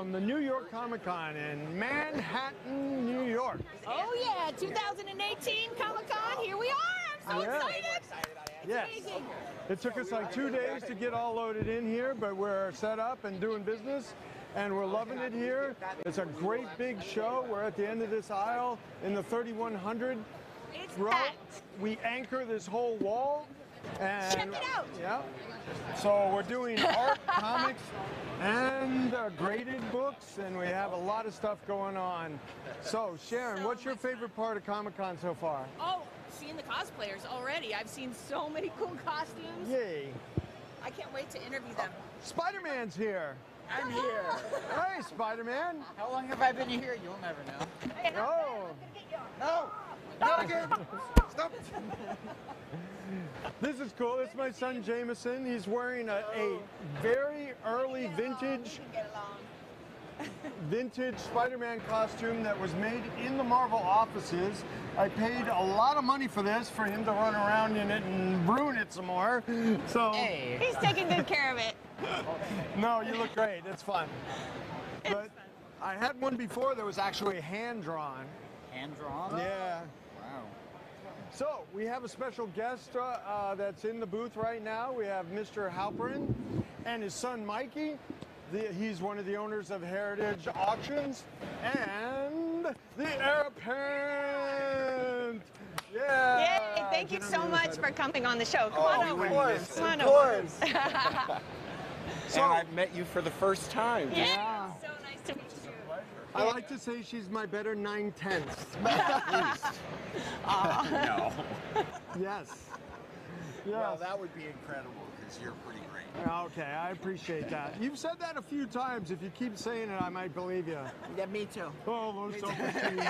from the New York Comic Con in Manhattan, New York. Oh yeah, 2018 Comic Con, here we are. I'm so excited. Yes. Amazing. It took us like 2 days to get all loaded in here, but we're set up and doing business, and we're loving it here. It's a great big show. We're at the end of this aisle in the 3100 row. Packed. We anchor this whole wall. And, Check it out. Yeah. So we're doing art, comics, and graded books, and we have a lot of stuff going on. So, Sharon, what's your favorite part of Comic-Con so far? Oh, seeing the cosplayers already. I've seen so many cool costumes. Yay. I can't wait to interview them. Spider-Man's here. I'm here. Hey, Spider-Man. How long have I been here? You'll never know. Oh. No! Not again! Stop! This is cool. This is my son Jameson. He's wearing a very early vintage Spider-Man costume that was made in the Marvel offices. I paid a lot of money for this for him to run around in it and ruin it some more. So Hey. He's taking good care of it. no, you look great. It's fun. But I had one before that was actually hand drawn. Hand drawn? Yeah. Wow. So we have a special guest that's in the booth right now. We have Mr. Halperin and his son Mikey. He's one of the owners of Heritage Auctions and the Heir Apparent. Yeah. Yay, thank you so much for coming on the show. Come on over. Come on Of over. course. So, And I've met you for the first time. Yeah. So nice to meet you. I like to say she's my better 9/10. No. Yes. Well, that would be incredible because you're pretty great. Okay, I appreciate that. You've said that a few times. If you keep saying it, I might believe you. Yeah, me too. Oh, those self-esteem.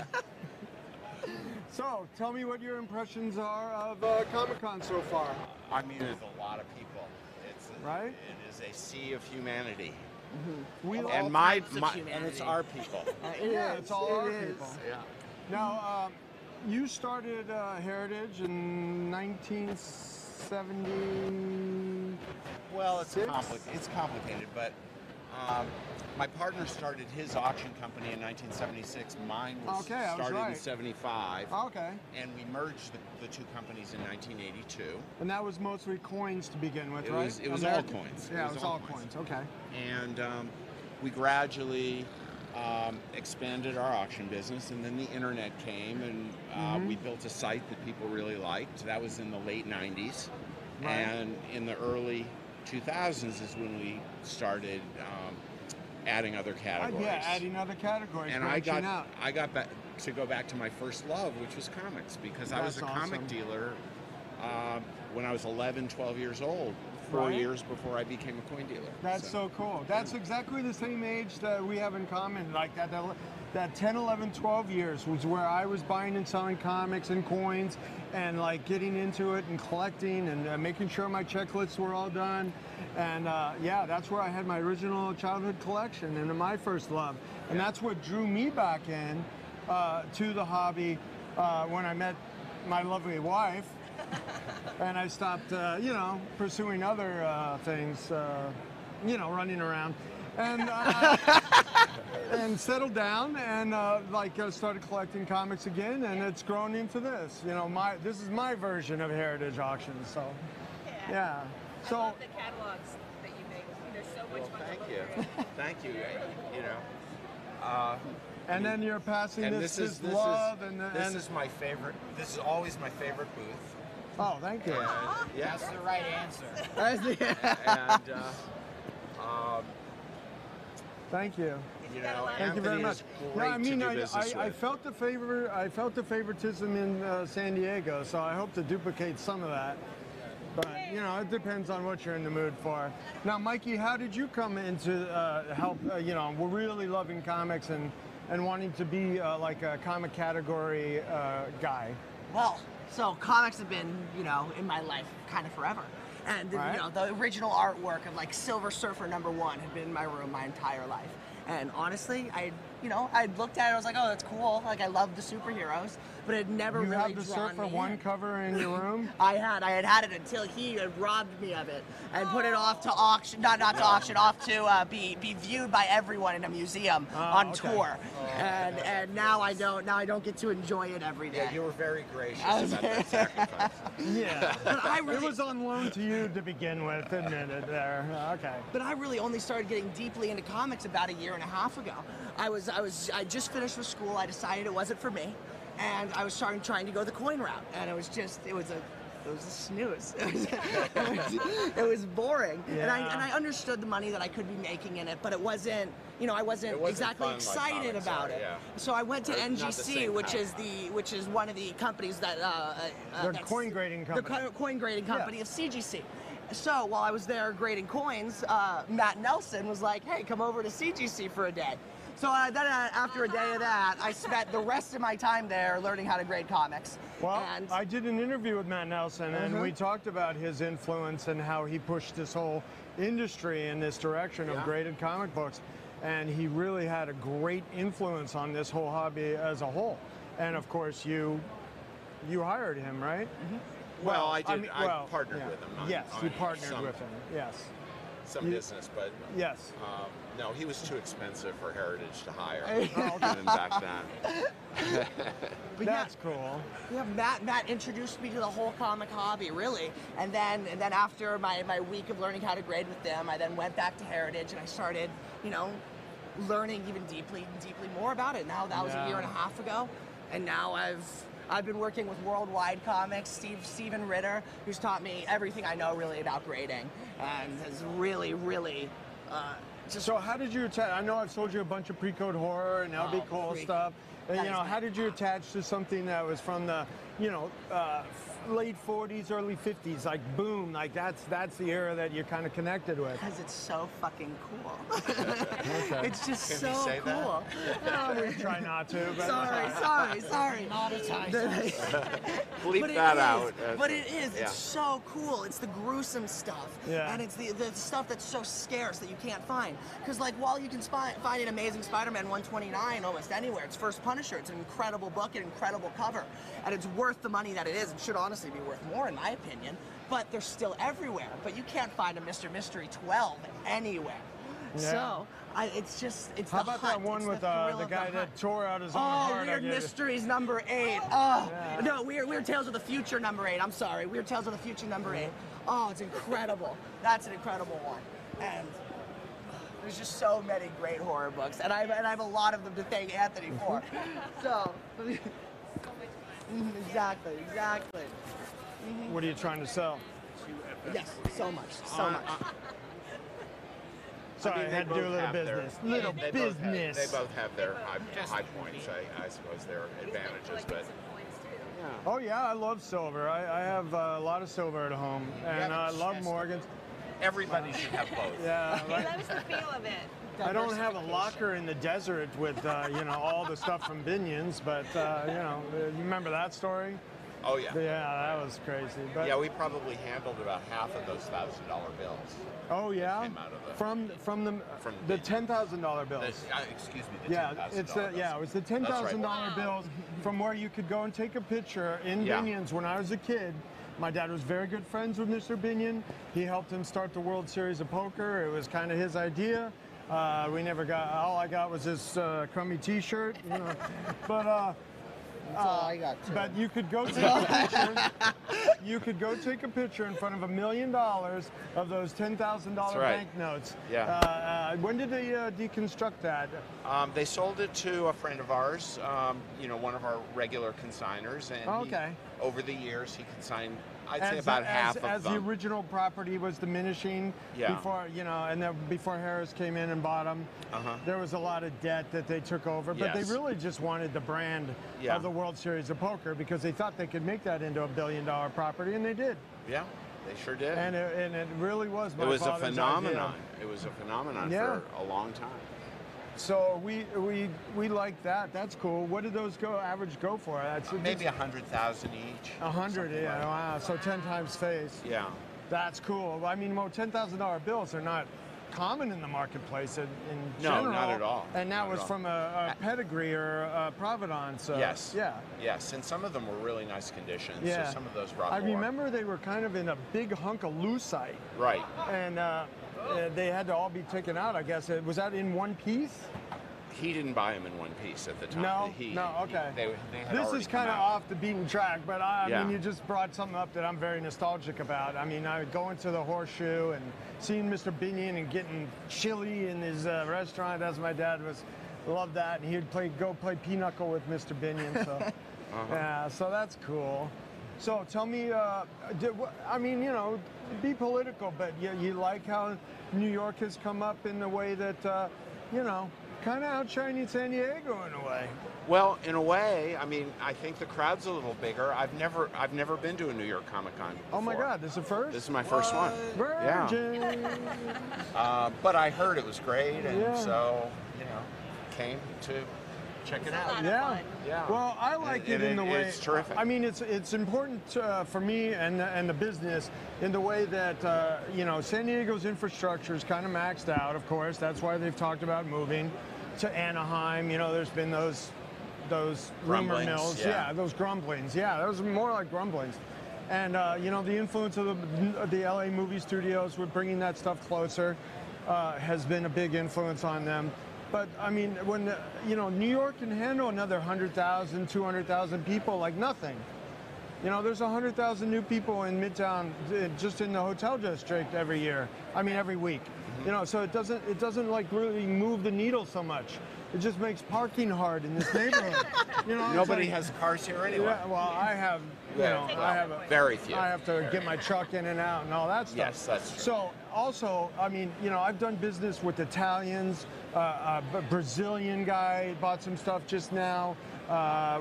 So, tell me what your impressions are of Comic-Con so far. I mean, there's a lot of people. Right? It is a sea of humanity. We Of love- all And types of and humanity. it's our people. Yeah, it's all our people. Yeah. Now, you started Heritage in 1970. Well, it's Six? complicated, but my partner started his auction company in 1976. Mine was Okay, I was started in right. 75. Okay. And we merged the two companies in 1982. And that was mostly coins to begin with, It right? was- it was all coins. Yeah, it was all coins. Okay. And we gradually expanded our auction business, and then the internet came, and we built a site that people really liked. That was in the late 90s. Right. And in the early 2000s is when we started adding other categories. Yeah, adding other categories. And I branching out. got back to go back to my first love, which was comics, because I was a That's comic awesome. dealer when I was 11, 12 years old, 4 Right. years before I became a coin dealer. That's so cool. That's exactly the same age that we have in common. Like that 10, 11, 12 years was where I was buying and selling comics and coins and like getting into it and collecting and making sure my checklists were all done. And yeah, that's where I had my original childhood collection and my first love. And that's what drew me back in to the hobby when I met my lovely wife. And I stopped, pursuing other things, running around, and and settled down and started collecting comics again, and it's grown into this. This is my version of Heritage Auctions. So, yeah. So. I love the catalogs that you make. They're so much fun. Thank you. Thank you. And then you're passing And this is love this is my favorite. This is always my favorite booth. Oh, thank you. And, yes. That's the right answer. And Thank you. Thank you very Anthony much. is No, great I mean, to do business I with. felt the favor. I felt the favoritism in San Diego, so I hope to duplicate some of that. But it depends on what you're in the mood for. Now, Mikey, how did you come into help? We're really loving comics and wanting to be like a comic category guy. Well, so comics have been, in my life kind of forever. And, Right. the original artwork of like Silver Surfer #1 had been in my room my entire life. And honestly, I looked at it, I was like, oh, that's cool. Like, I love the superheroes, but it never You really have the drawn Surfer me One in. cover in your room? I had it until he had robbed me of it and put it off to auction, not to auction, off to be viewed by everyone in a museum on okay. tour. And now I don't get to enjoy it every day. Yeah, you were very gracious about that sacrifice. Yeah. But I really, It was on loan to you to begin with, admit it there. Okay. But I really only started getting deeply into comics about a year and a half ago. I just finished with school. I decided it wasn't for me, and I was trying to go the coin route, and it was a snooze. It was boring, Yeah. and I understood the money that I could be making in it, but it wasn't. I wasn't exactly fun like excited comics about are, it. yeah. So I went to Not the NGC, same which kind of is one of the companies that The coin grading company. The coin grading company of CGC. So while I was there grading coins, Matt Nelson was like, "Hey, come over to CGC for a day." So then after a day of that, I spent the rest of my time there learning how to grade comics. Well, And I did an interview with Matt Nelson, and we talked about his influence and how he pushed this whole industry in this direction of graded comic books. And he really had a great influence on this whole hobby as a whole. And of course, you hired him, right? Well, I did. I well, partnered yeah. with him. Yes, you on partnered some, with him. Yes. some business, but Yes. no, he was too expensive for Heritage to hire. okay. Even back then. But That's cool. Yeah, Matt introduced me to the whole comic hobby, really. And then after my week of learning how to grade with them, I then went back to Heritage and I started, learning even deeply more about it. Now that was a year and a half ago, and now I've been working with Worldwide Comics, Steven Ritter, who's taught me everything I know really about grading, and has really just. So how did you attach? I know I've sold you a bunch of pre-code horror and LB Cole freak. stuff. And, That is my how did you attach to something that was from the, late 40s, early 50s? Like, boom, like that's the era that you're kind of connected with. Because it's so fucking cool. It's just Can so you say that? cool. No, we try not to. But Sorry. Bleep But it that is. out. But it is. Yeah. It's so cool. It's the gruesome stuff. Yeah. And it's the stuff that's so scarce that you can't find. Because, like, while you can find an Amazing Spider-Man 129 almost anywhere, it's First Punisher. It's an incredible book, an incredible cover. And it's worth the money that it is. It should honestly be worth more, in my opinion. But they're still everywhere. But you can't find a Mr. Mystery 12 anywhere. Yeah. So, it's How the about hunt. that one It's with thrill the of guy hunt. that tore out his own Oh, heart? Weird Mysteries number 8. Oh, no, Weird Tales of the Future number 8. I'm sorry, Weird Tales of the Future number 8. Oh, it's incredible. That's an incredible one. And there's just so many great horror books, and I have a lot of them to thank Anthony for. So, exactly. What are you trying to sell? Yes, so much. Sorry, I they had to do a both little have their- business. Little they business. They both have their high points, I suppose, their advantages, but Oh yeah, I love silver. I have a lot of silver at home, and I love Morgan's. everybody should have both. Yeah, He right. loves the feel of it. I don't have a locker in the desert with all the stuff from Binions, but you remember that story? Oh yeah. Yeah, that was crazy. But Yeah, we probably handled about half of those $1,000 bills. oh yeah, came out of the- from the Binions. $10,000 bills. Excuse me, the Yeah, $10,000 it's bills. it was the $10,000 bills from where you could go and take a picture in Yeah. Binions when I was a kid. My dad was very good friends with Mr. Binion. He helped him start the World Series of Poker. It was kind of his idea. We never got. All I got was this crummy T-shirt, But That's all I got, too. but you could go take a picture. You could go take a picture in front of $1 million of those $10,000 That's right. banknotes. Yeah. When did they deconstruct that? They sold it to a friend of ours, one of our regular consigners, and Okay. over the years he consigned, I'd say about half of as them. the original property was diminishing Yeah. before, and then before Harris came in and bought them, there was a lot of debt that they took over. But Yes. they really just wanted the brand Yeah. of the World Series of Poker because they thought they could make that into $1 billion property, and they did. Yeah, they sure did. And it really was my it was a father's phenomenon. idea. It was a phenomenon Yeah. for a long time. So we like that. That's cool. What did those average go for? That's Maybe 100,000 each. 100. something Yeah. like that. Wow. So 10 times face. Yeah. That's cool. I mean, $10,000 bills are not common in the marketplace in No, general. not at all. And that Not was at all. from a pedigree or a provenance. So, Yes. Yeah. Yes, and some of them were really nice condition. Yeah. So some of those brought I more. remember they were kind of in a big hunk of lucite, Right. and they had to all be taken out. I guess was that in one piece? He didn't buy them in one piece at the time. No, He, no, okay. They had This already is kind of come out. off the beaten track, but I Yeah. mean, you just brought something up that I'm very nostalgic about. I mean, I would go into the Horseshoe and seeing Mr. Binion and getting chili in his restaurant, as my dad was, loved that, and he'd go play pinochle with Mr. Binion. So, yeah, so that's cool. So tell me, I mean, you know, be political, but you like how New York has come up in the way that, you know, kind of outshining San Diego in a way. Well, in a way, I mean, I think the crowd's a little bigger. I've never been to a New York Comic Con before. Oh my God, this is the first? This is my first one. Virgin. But I heard it was great, and Yeah. so, you know, came to check it out. Yeah. Yeah. Well, I like it And in the way. it's terrific. I mean, it's important for me and the business in the way that you know, San Diego's infrastructure is kind of maxed out. Of course, that's why they've talked about moving to Anaheim. You know, there's been those rumor Grumblings, mills. yeah. Those grumblings. Yeah, those are more like grumblings. And you know, the influence of the LA movie studios with bringing that stuff closer has been a big influence on them. But I mean, when you know, New York can handle another 100,000, 200,000 people like nothing. You know, there's 100,000 new people in Midtown just in the hotel district every year. I mean, every week. You know, so it doesn't like really move the needle so much. It just makes parking hard in this neighborhood. You know, Nobody it's like, has cars here anyway. Yeah, well, I have. You know, I have very few. I have to get my truck in and out and all that stuff. Yes, that's true. So also, I mean, you know, I've done business with Italians. A Brazilian guy bought some stuff just now.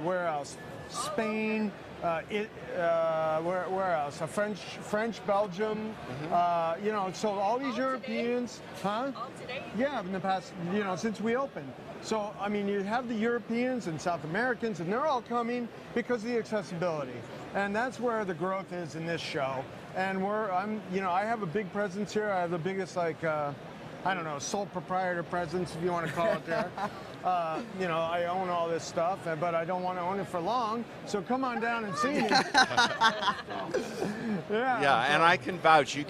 Where else? Spain. Where else? French, Belgium. You know, so all these Europeans, huh? All today? Yeah, in the past, you know, since we opened. So, I mean, you have the Europeans and South Americans, and they're all coming because of the accessibility. And that's where the growth is in this show. And you know, I have a big presence here. I have the biggest, like, I don't know, sole proprietor presence, if you want to call it there. You know, I own all this stuff, but I don't want to own it for long. So come on down and see me. Yeah, and I can vouch. You'll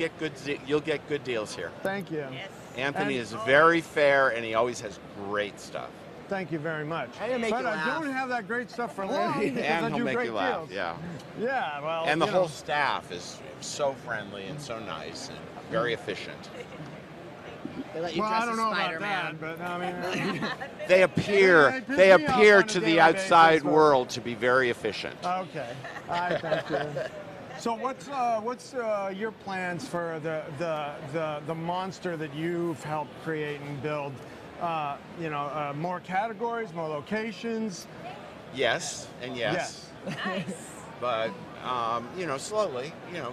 get good deals here. Thank you. Yes. Anthony And- is very fair, and he always has great stuff. Thank you very much. I'll make But you I laugh. don't have that great stuff for long because And I he'll do make great you laugh. deals. Yeah. Yeah, well, And the you whole know. staff is so friendly and so nice and very efficient. They let you Well, dress I don't as know about Spider-Man. that, but I mean, They They appear piss me off on a to daily the outside basis, though. world to be very efficient. okay. I thank you. So what's your plans for the monster that you've helped create and build? You know, more categories, more locations. Yes, and yes. Nice. But, you know, slowly, you know,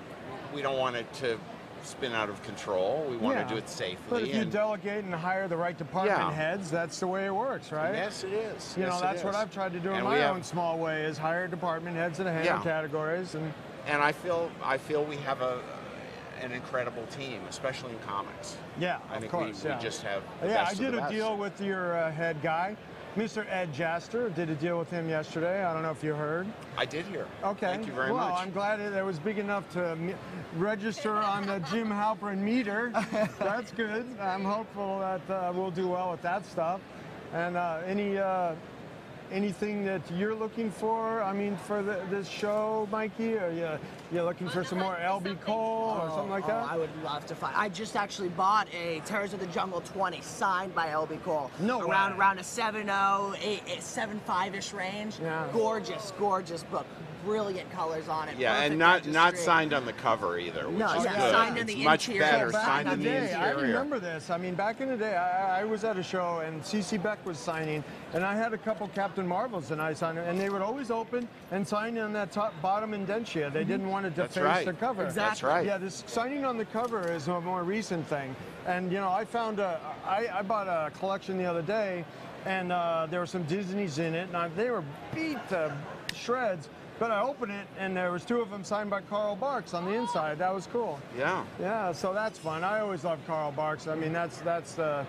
we don't want it to spin out of control. We want Yeah. to do it safely. But if you and- delegate and hire the right department Yeah. heads, that's the way it works, right? Yes, it is. You know, Yes, it that's what is. I've tried to do in And my we have- own small way: is hire department heads and handle Yeah. categories. And I feel we have an incredible team, especially in comics. Yeah, I of think course. we yeah. just have the Yeah, I best of did the a best. deal with your head guy, Mr. Ed Jaster. Did a deal with him yesterday. I don't know if you heard. I did hear. Okay. Thank you very well, much. I'm glad it was big enough to register on the Jim Halpern meter. That's good. I'm hopeful that we'll do well with that stuff. And anything that you're looking for? I mean, for this show, Mikey? Are you looking for some more LB Cole or something like that? I would love to find. I just actually bought a Terrors of the Jungle 20 signed by LB Cole. No way. Around a 7.0, 7.5-ish range. Yeah. Gorgeous book. Brilliant colors on it. Yeah, Perfect and not registry. signed on the cover either, which No, is yeah, good. signed in It's the much interior. better Back signed in in the the day, I interior. remember this. I mean, back in the day, I was at a show and CC Beck was signing, and I had a couple Captain Marvels, and I signed it, and they would always open and sign on that top bottom indentia. They didn't want to That's deface right. the cover. That's right. Yeah, this signing on the cover is a more recent thing. And you know, I found I bought a collection the other day, and there were some Disneys in it, and they were beat to shreds. But I opened it, and there was 2 of them signed by Carl Barks on the inside. That was cool. Yeah. Yeah, so that's fun. I always love Carl Barks. I mean, that's the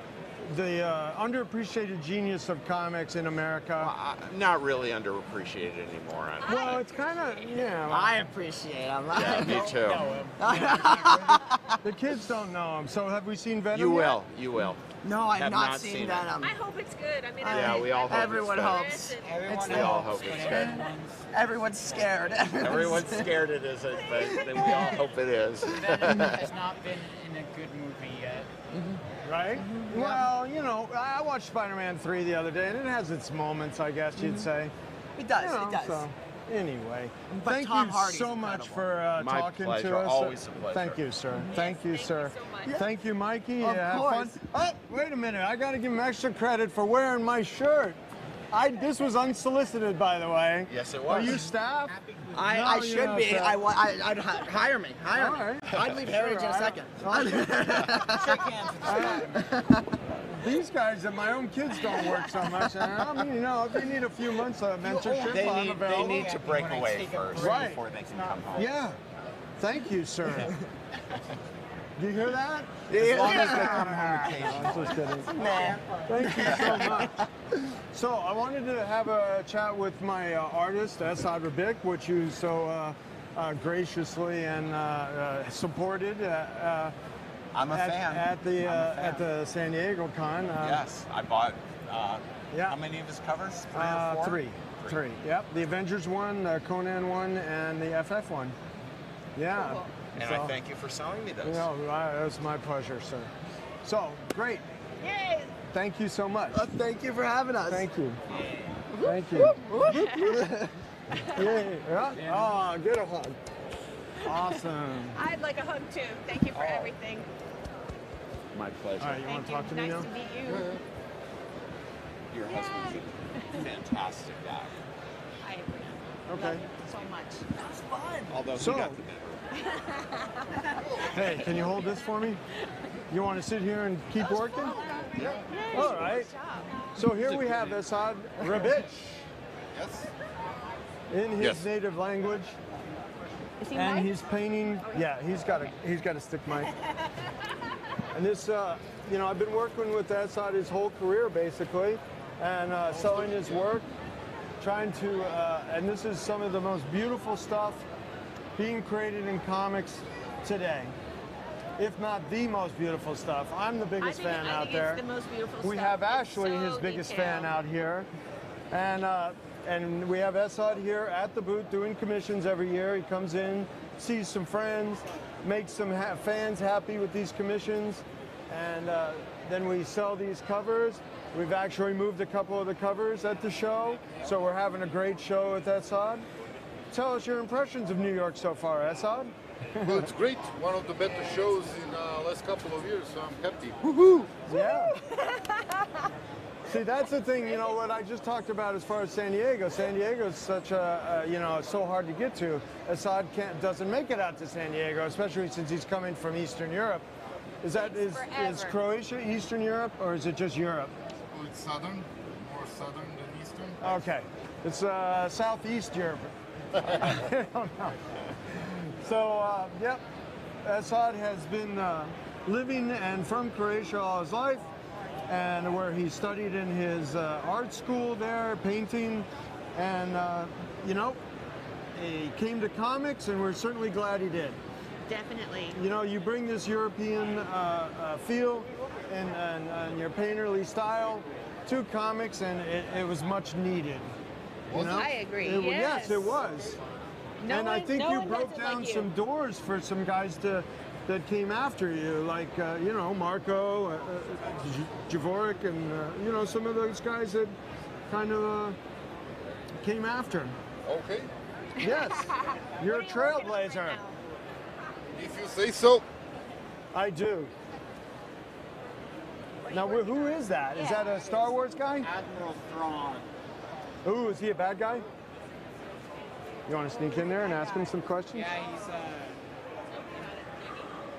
underappreciated genius of comics in America. Not really underappreciated anymore. Well, it's kind of, yeah. I appreciate him. Yeah, me too. The kids don't know him. So have we seen Venom You yet? will. You will. No, I've Have not not seen seen it. Venom. I hope it's good. I mean, Yeah, we all hope Everyone it's good. hopes. Everyone We all hope it's good. Everyone's scared. Everyone's scared it isn't, but we all hope it is. Venom has not been in a good movie yet. Right? Well, you know, I watched Spider-Man 3 the other day, and it has its moments, I guess you'd say. It does. You know, It does. So, anyway, But thank Tom you Hardy's so much incredible. for My talking pleasure. to us. Always a pleasure. Thank you, sir. Thank you, thank you sir. so much. Thank you, Mikey. Of Have course. fun. Oh, wait a minute. I got to give him extra credit for wearing my shirt. This was unsolicited, by the way. Yes, it Are was. you staff? I No, you're should not be. staff. I'd hire me. Hire All me. right. I'd leave Heritage in a second. Shake hands with Spider-Man. These guys and my own kids don't work so much. And I mean, you know, if you need a few months of mentorship, They I'm need, available. they need to break away first Right. before they can come home. Yeah. Thank you, sir. Do you hear that? As long as they come home occasionally. I'm just kidding. Nah. Thank you so much. So I wanted to have a chat with my artist, Esad Rabik, which you so graciously and supported I'm a fan. at the San Diego Con. Yes, I bought. Yeah. How many of his covers? 3 or 4? Three. Yep. The Avengers one, the Conan one, and the FF one. Yeah. Cool. And So, I thank you for selling me those. You know, it was my pleasure, sir. So great. Yay! Thank you so much. Thank you for having us. Thank you. Thank you. Yeah. Oh, get a hug. Awesome. I'd like a hug too. Thank you for everything. My pleasure. All right, you want Thank to you. talk to me Nice now? to meet you. Your husband's a fantastic guy. I agree. Okay. Love him so much. That's fun. Although So- he got the better. Hey, can you hold this for me? You want to sit here and keep working? All right. Good job. So here we have Esad Rabik Yes. in his Yes. native language, Is he and mic'd? he's painting. Yeah, he's got a stick mic. And this, you know, I've been working with Esad his whole career basically, and selling his work, trying to, and this is some of the most beautiful stuff being created in comics today, if not the most beautiful stuff. I'm the biggest fan I out think there. It's the most beautiful We stuff. have It's Ashley, his so biggest detailed. fan out here, and we have Esad here at the booth doing commissions every year. He comes in, sees some friends, makes some fans happy with these commissions, and then we sell these covers. We've actually moved a couple of the covers at the show, so we're having a great show with Esad. Tell us your impressions of New York so far, Esad. Well, it's great. One of the better shows in the last couple of years, so I'm happy. Yeah. See, that's the thing, you know, what I just talked about as far as San Diego. San Diego is such a, you know, it's so hard to get to. Esad doesn't make it out to San Diego, especially since he's coming from Eastern Europe. Is Forever. Croatia Eastern Europe, or is it just Europe? Well, it's southern, more southern than eastern. Okay. It's Southeast Europe. I don't know. So, yep, Esad has been living and from Croatia all his life, and where he studied in his art school there, painting, and, you know, he came to comics, and we're certainly glad he did. Definitely. You know, you bring this European feel and your painterly style to comics, and it was much needed. You know? I agree, Yes, yes. it was. No and I one- think no you one broke does it down like you. some doors for some guys that came after you, like you know, Marco, Dvorak, and you know, some of those guys that kind of came after him. Okay, Yes, you're a What are you working on right trailblazer. now? if you say so. I do. Now, who is that? Is that a Star Wars guy? Admiral Thrawn. Ooh, is he a bad guy? You want to sneak in there and ask him some questions? Yeah,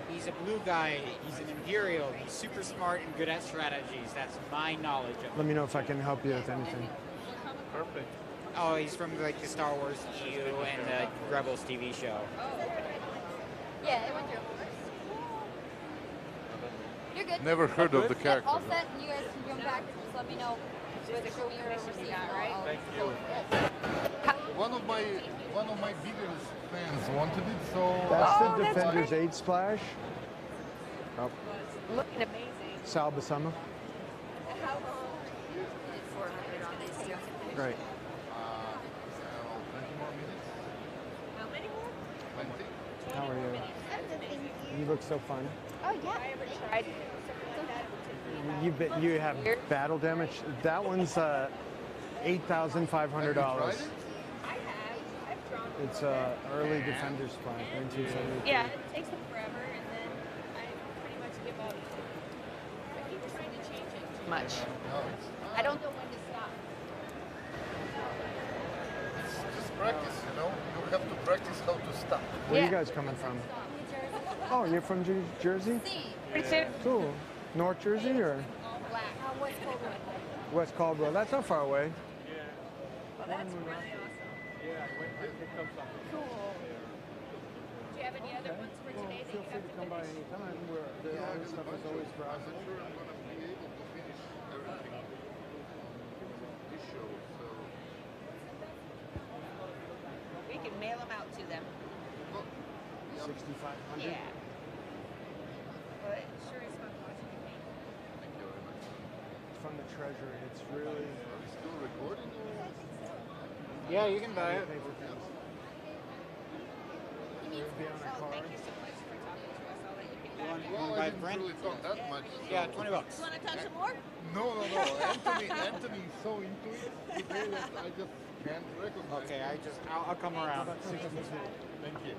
he's a blue guy. He's an Imperial. He's super smart and good at strategies. That's my knowledge of Let him. me know if I can help you with anything. Perfect. Oh, he's from like the Star Wars EU and the Rebels TV show. Yeah, it went through. You're good. Never heard of the Yep, character. all set, and you guys can come back. Just let me know whether show me your receipt. Right? Thank you. One of my biggest fans wanted it, so That's Oh, the that's Defender's great. 8 splash. Oh, Looking amazing. Sal Buscema. How long? 400 on these two. Great. 20 more minutes. How many more? 20. How are you? You look so fun. Oh yeah. I ever tried. You have battle damage. That one's $8,500. Have you tried it? I have. I've drawn. It's early Defender splash, 1972. Yeah, it takes them forever, and then I pretty much give up. I keep trying to change it too much. No, it's I don't know when to stop. just practice, you know. You have to practice how to stop. Where are you Yeah. guys coming from? Oh, you're from Jersey? Pretty soon. Cool. North Jersey or Black. West Coldwood. West Caldwell? That's not far away. Well, that's really awesome. Cool. Do you have any other ones for today that Feel you free have to to come by finish? anytime. Where the Yeah, other stuff is always I'm browsing. not sure I'm gonna be able to finish everything on this show, so We can mail them out to them. well, 6,500. Yeah. Well, it sure is fun watching you paint. thank you very much. From the treasury. It's really Are we still recording? Yeah, you can buy it. paper things. It would be on a card. Thank you so much for talking to us. I'll let you get back. Well, buy I didn't Brent? really talk that much. So. Yeah, $20. You want to touch some more? No. Anthony is so into it today that I just can't recognize. Okay, I'll come around. About 62. Thank you.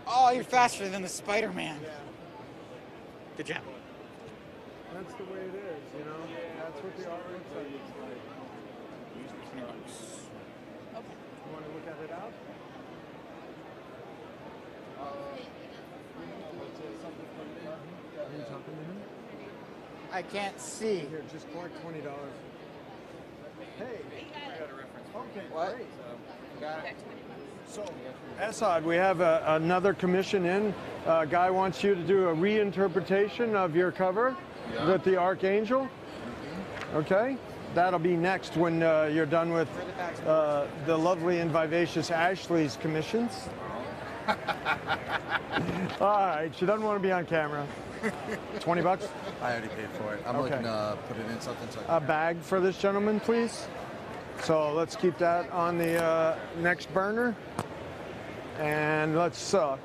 Oh, you're faster than the Spider-Man. Good job. That's the way it is, you know? That's what the artwork's like. You want to look at it out? Are you talking to him? I can't see. Here, just collect $20. Hey. Okay, What? great. Got it. So, Esad, we have another commission in. A guy wants you to do a reinterpretation of your cover with the Archangel. Okay? That'll be next when you're done with the lovely and vivacious Ashley's commissions. All right, she doesn't want to be on camera. 20 bucks? I already paid for it. I'm Okay. looking to put it in something so A bag for this gentleman, please. So let's keep that on the next burner. And let's, so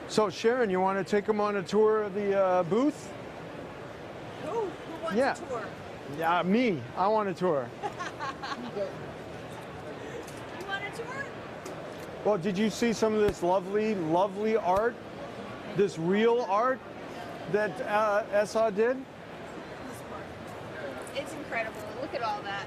Sharron, you want to take him on a tour of the booth? Who wants Yeah. a tour? Yeah, me. I want a tour. You want a tour? Well, did you see some of this lovely, lovely art? This real art that Esad did? It's incredible. Look at all that.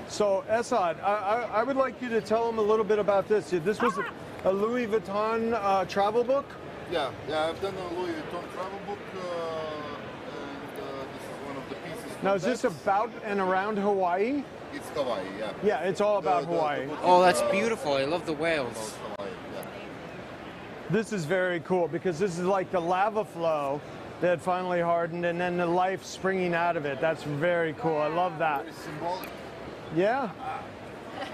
So, Esad, I would like you to tell him a little bit about this. This was a Louis Vuitton travel book? Yeah, I've done a Louis Vuitton travel book, and this is one of the pieces. Now, from is this that. about and around Hawaii? It's Hawaii, yeah. Yeah, it's all about The Hawaii. book Oh, is, that's beautiful. I love the whales. about Hawaii, yeah. This is very cool because this is like the lava flow that finally hardened and then the life springing out of it. That's very cool. I love that. Very symbolic. Yeah.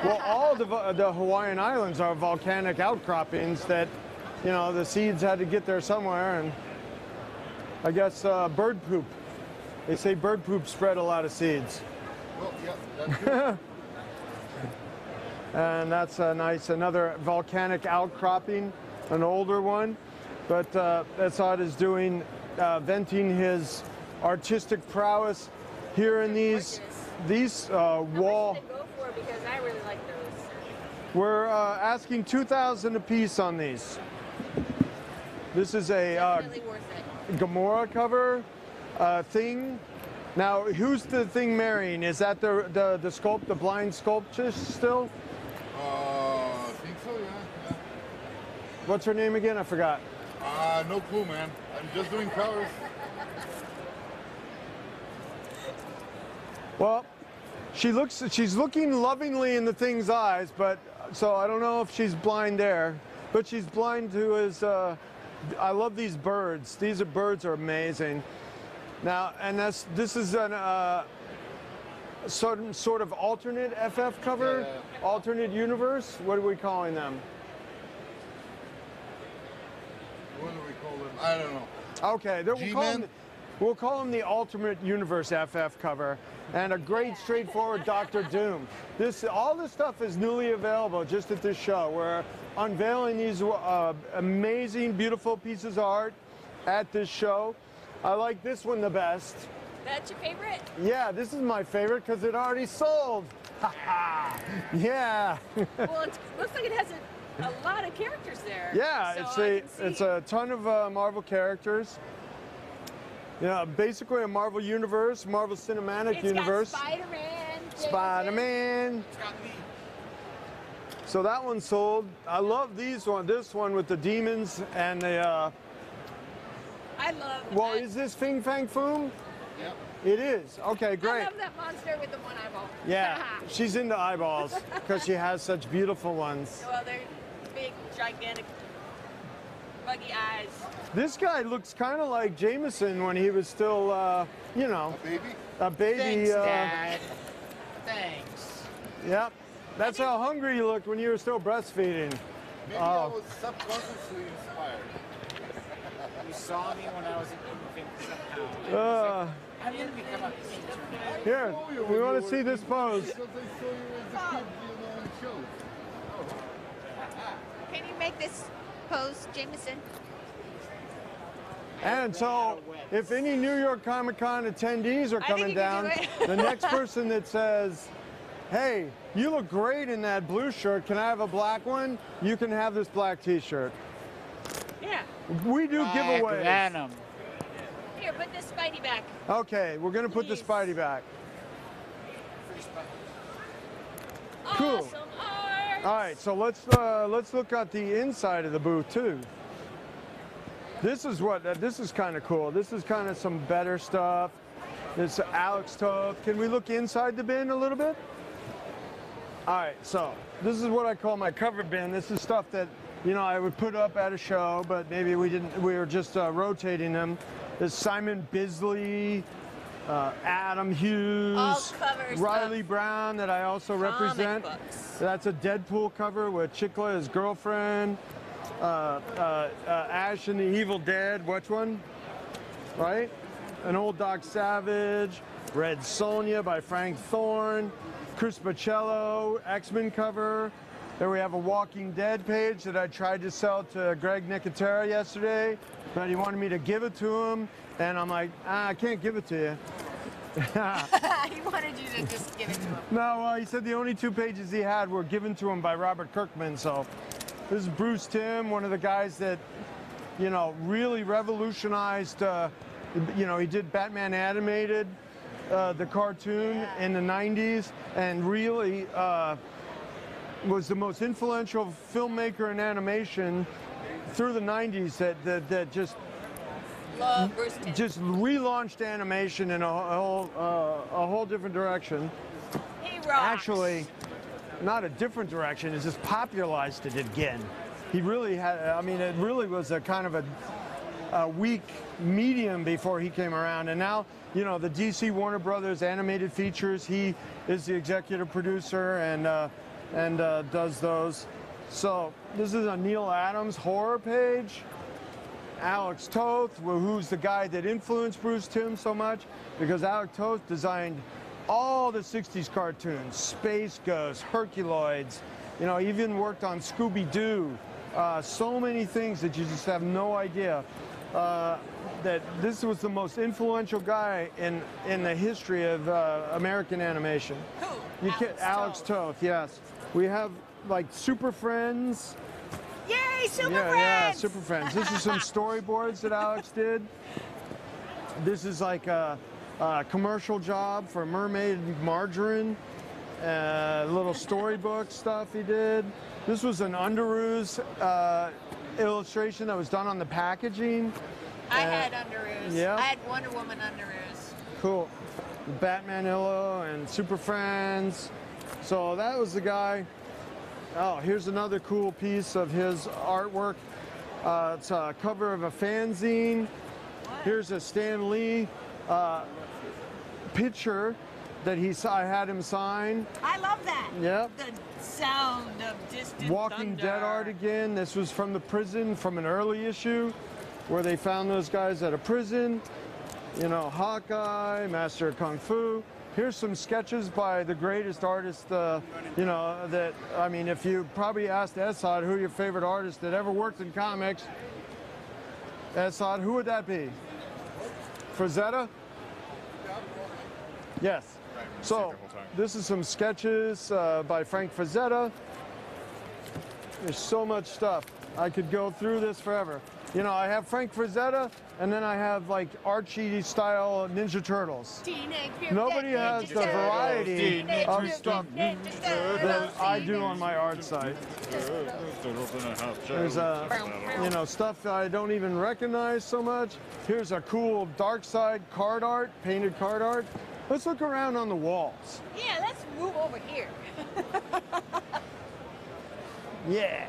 Well, all the Hawaiian Islands are volcanic outcroppings that, you know, the seeds had to get there somewhere, and I guess bird poop. They say bird poop spread a lot of seeds. Well, yeah, that's good. And that's a nice, another volcanic outcropping, an older one. But Esad is doing, venting his artistic prowess here in these wall. To go for because I really like those. We're asking $2,000 a piece on these. This is a Definitely worth it. Gamora cover thing. Now, who's the thing marrying? Is that the blind sculptress still? I think so, yeah. What's her name again? I forgot. No clue, man. I'm just doing covers. Well, she's looking lovingly in the thing's eyes, but so I don't know if she's blind there, but she's blind to his. I love these birds. These birds are amazing. Now, and this is an sort of alternate FF cover, alternate universe. What are we calling them? What do we call them? I don't know. Okay, we'll call them the alternate universe FF cover, and a great straightforward Doctor Doom. All this stuff is newly available just at this show. We're unveiling these amazing, beautiful pieces of art at this show. I like this one the best. That's your favorite? Yeah, this is my favorite because it already sold. Yeah. Well, it looks like it has a lot of characters there. Yeah, so it's a ton of Marvel characters. Yeah, basically a Marvel universe, Marvel Cinematic Universe. Got Spider-Man. Spider-Man. So that one sold. I love this one with the demons and the. I love. Well, is this Fing Fang Foom? Yep. It is. Okay, great. I love that monster with the one eyeball. Yeah, she's into eyeballs because she has such beautiful ones. Well, they're big, gigantic, buggy eyes. This guy looks kind of like Jameson when he was still, you know, a baby. Thanks, Dad. Thanks. Yep. That's how hungry you looked when you were still breastfeeding. Maybe I was subconsciously inspired. You saw me when I was an infant somehow. I'm going to become a teacher. Here, we want to see this pose. Because I saw you as a kid, you know, on shows. Can you make this pose, Jameson? And so, if any New York Comic Con attendees are coming down, the next person that says, hey, you look great in that blue shirt, can I have a black one? You can have this black t-shirt. Yeah. We do giveaways. Venom. Here, put this Spidey back. Okay, we're gonna put the Spidey back. Cool. Awesome art. All right, so let's look at the inside of the booth too. This is kind of cool. This is kind of some better stuff. It's Alex Toth. Can we look inside the bin a little bit? All right, so this is what I call my cover bin. This is stuff that, you know, I would put up at a show, but maybe we didn't. We were just rotating them. There's Simon Bisley, Adam Hughes, All covers Riley Brown that I also represent. books. That's a Deadpool cover with Chikla, his girlfriend. Ash and the Evil Dead, which one? Right? An Old Doc Savage, Red Sonja by Frank Thorne, Chris Baccello, X-Men cover. Then we have a Walking Dead page that I tried to sell to Greg Nicotera yesterday, but he wanted me to give it to him, and I'm like, I can't give it to you. He wanted you to just give it to him. No, well, he said the only 2 pages he had were given to him by Robert Kirkman, so this is Bruce Timm, one of the guys that, you know, really revolutionized, you know, he did Batman Animated, the cartoon in the 90s, and really was the most influential filmmaker in animation through the 90s that just Love Bruce Timm. just relaunched animation in a whole different direction. He rocks. Actually, not a different direction, it's just popularized it again. He really had, I mean, it really was a kind of a weak medium before he came around. And now, you know, the DC Warner Brothers animated features, he is the executive producer and does those. So this is a Neil Adams horror page. Alex Toth, who's the guy that influenced Bruce Timm so much, because Alex Toth designed all the 60s cartoons, Space Ghost, Herculoids, you know, even worked on Scooby-Doo. So many things that you just have no idea. That this was the most influential guy in the history of American animation. Who? Alex Toth, yes. We have like Super Friends. Yay, Super Yeah, Friends! Super Friends. This is some storyboards that Alex did. This is like a commercial job for Mermaid Margarine. Little storybook stuff he did. This was an Underoos illustration that was done on the packaging. I had Underoos. Yeah. I had Wonder Woman Underoos. Cool. Batmanilla and Super Friends. So that was the guy. Oh, here's another cool piece of his artwork. It's a cover of a fanzine. Here's a Stan Lee picture that I had him sign. I love that. Yep. The sound of distant Walking thunder. Dead art again. This was from the prison, from an early issue where they found those guys at a prison. You know, Hawkeye, Master of Kung Fu. Here's some sketches by the greatest artist, you know, that, I mean, if you probably asked Esad who your favorite artist that ever worked in comics, Esad, who would that be? Frazetta? Yes. So, this is some sketches by Frank Frazetta. There's so much stuff. I could go through this forever. You know, I have Frank Frazetta, and then I have like Archie-style Ninja Turtles. Nobody has the variety of stuff that I do on my art site. There's you know, stuff that I don't even recognize so much. Here's a cool dark side card art, painted card art. Let's look around on the walls. Yeah, let's move over here. Yeah.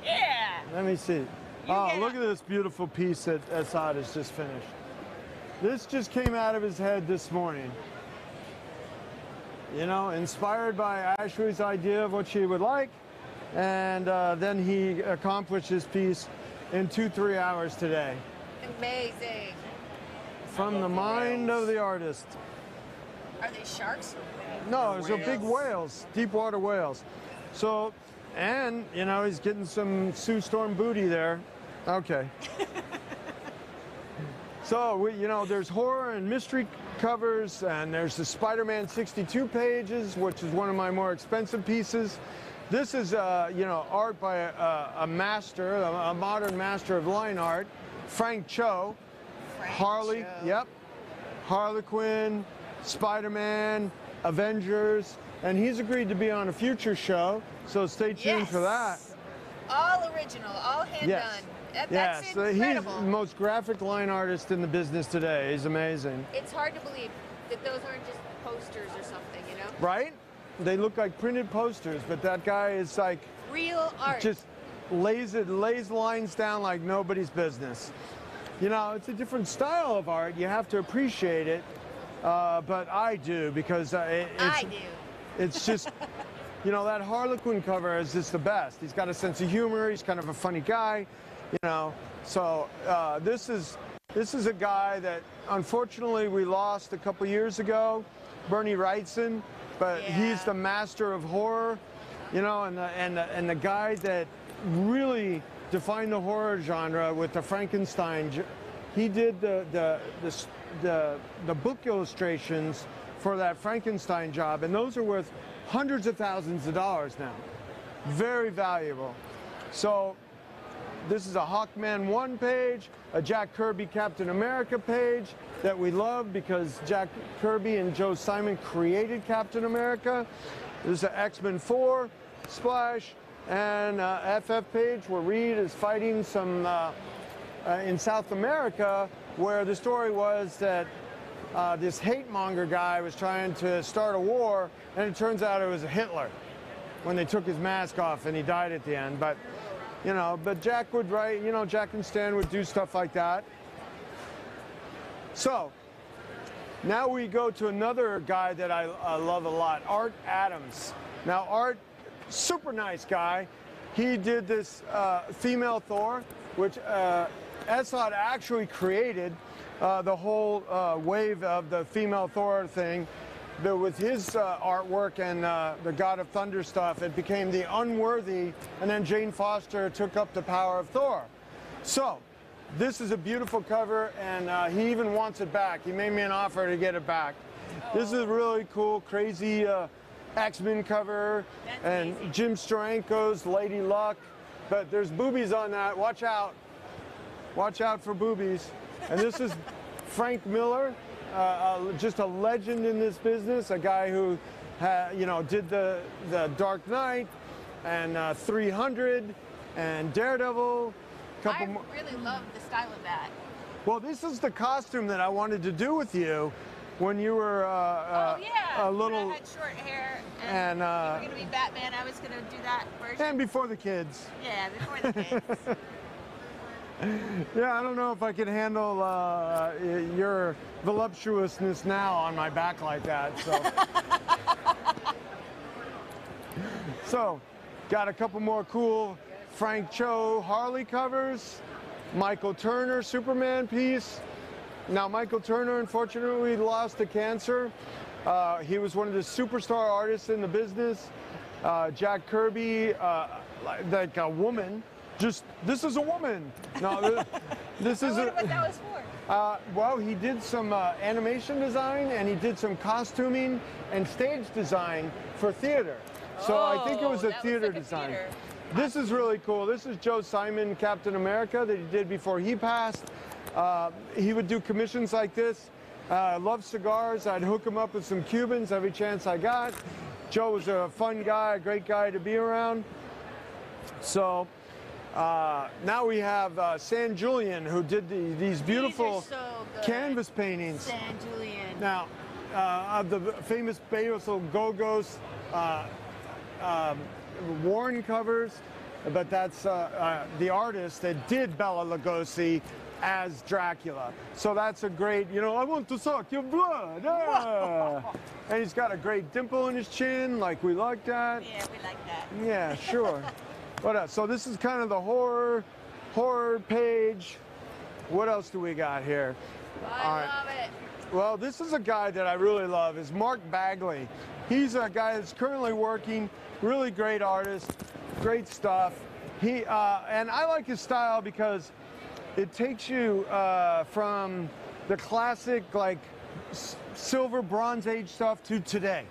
Yeah. Let me see. Oh, look at this beautiful piece that Esad has just finished. This just came out of his head this morning. You know, inspired by Ashley's idea of what she would like, and then he accomplished this piece in 2-3 hours today. Amazing. From the mind of the artist. Are they sharks? No, those are big whales, deep water whales. So, and, you know, he's getting some Sue Storm booty there. Okay. So, you know, there's horror and mystery covers, and there's the Spider-Man 62 pages, which is one of my more expensive pieces. This is, you know, art by a master, a modern master of line art, Frank Cho. Harley, yep. Harlequin, Spider-Man, Avengers, and he's agreed to be on a future show, so stay tuned for that. All original, all hand done. That's incredible. He's the most graphic line artist in the business today. He's amazing. It's hard to believe that those aren't just posters or something, you know? Right? They look like printed posters, but that guy is like real art. Just lays lines down like nobody's business. You know, it's a different style of art. You have to appreciate it, but I do because it's just. You know, that Harlequin cover is just the best. He's got a sense of humor. He's kind of a funny guy, you know. So this is a guy that unfortunately we lost a couple years ago, Bernie Wrightson, but he's the master of horror, you know, and the guy that really defined the horror genre with the Frankenstein. He did the book illustrations for that Frankenstein job, and those are worth hundreds of thousands of dollars now. Very valuable. So this is a Hawkman 1 page, a Jack Kirby Captain America page that we love because Jack Kirby and Joe Simon created Captain America. This is an X-Men 4 splash, and FF page where Reed is fighting some in South America, where the story was that this hate monger guy was trying to start a war, and it turns out it was Hitler when they took his mask off and he died at the end. But, you know, but Jack would write, you know, Jack and Stan would do stuff like that. So, now we go to another guy that I love a lot, Art Adams. Now, Art, super nice guy. He did this female Thor, which Esad actually created. The whole wave of the female Thor thing, with his artwork and the God of Thunder stuff, it became the Unworthy, and then Jane Foster took up the power of Thor. So, this is a beautiful cover, and he even wants it back. He made me an offer to get it back. This is a really cool, crazy X-Men cover, and Jim Steranko's Lady Luck, but there's boobies on that. Watch out. Watch out for boobies. And this is Frank Miller, just a legend in this business, a guy who, you know, did the Dark Knight and 300 and Daredevil. I really love the style of that. Well, this is the costume that I wanted to do with you, when you were Oh yeah. a little, When I had short hair and you were gonna be Batman. I was gonna do that version. and before the kids. Yeah, before the kids. Yeah, I don't know if I could handle your voluptuousness now on my back like that. So, so got a couple more cool Frank Cho Harley covers, Michael Turner Superman piece. Now, Michael Turner, unfortunately, lost to cancer. He was one of the superstar artists in the business. Jack Kirby, like a woman. This is a woman. No, this is I wonder what that was for. well, he did some animation design and he did some costuming and stage design for theater. So I think it was a that theater like a design. theater. This is really cool. This is Joe Simon, Captain America, that he did before he passed. He would do commissions like this. Love cigars. I'd hook him up with some Cubans every chance I got. Joe was a fun guy, a great guy to be around. So now we have San Julian, who did these beautiful These are so good. canvas paintings. San Julian. Now, of the famous Beatles Go-Go's Warren covers, but that's the artist that did Bela Lugosi as Dracula. So that's a great, I want to suck your blood. And he's got a great dimple in his chin, like we like that. Yeah, we like that. Yeah, sure. What else? So this is kind of the horror page. What else do we got here? I love it. Well, this is a guy that I really love, is Mark Bagley. He's a guy that's currently working, really great artist, great stuff. And I like his style because it takes you from the classic, like, silver, Bronze Age stuff to today.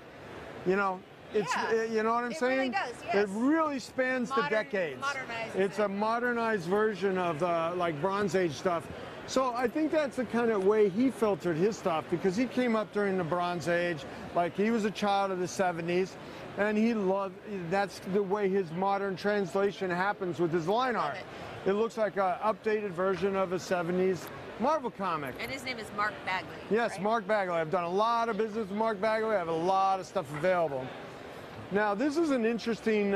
It's, you know what I'm saying? It really does, yes. It really spans the decades. Modernizes It's a modernized version of the, like, Bronze Age stuff. So I think that's the kind of way he filtered his stuff, because he came up during the Bronze Age, like he was a child of the 70s, and he loved, that's the way his modern translation happens with his line art. It looks like an updated version of a 70s Marvel comic. And his name is Mark Bagley. Yes, right? Mark Bagley. I've done a lot of business with Mark Bagley. I have a lot of stuff available. Now, this is an interesting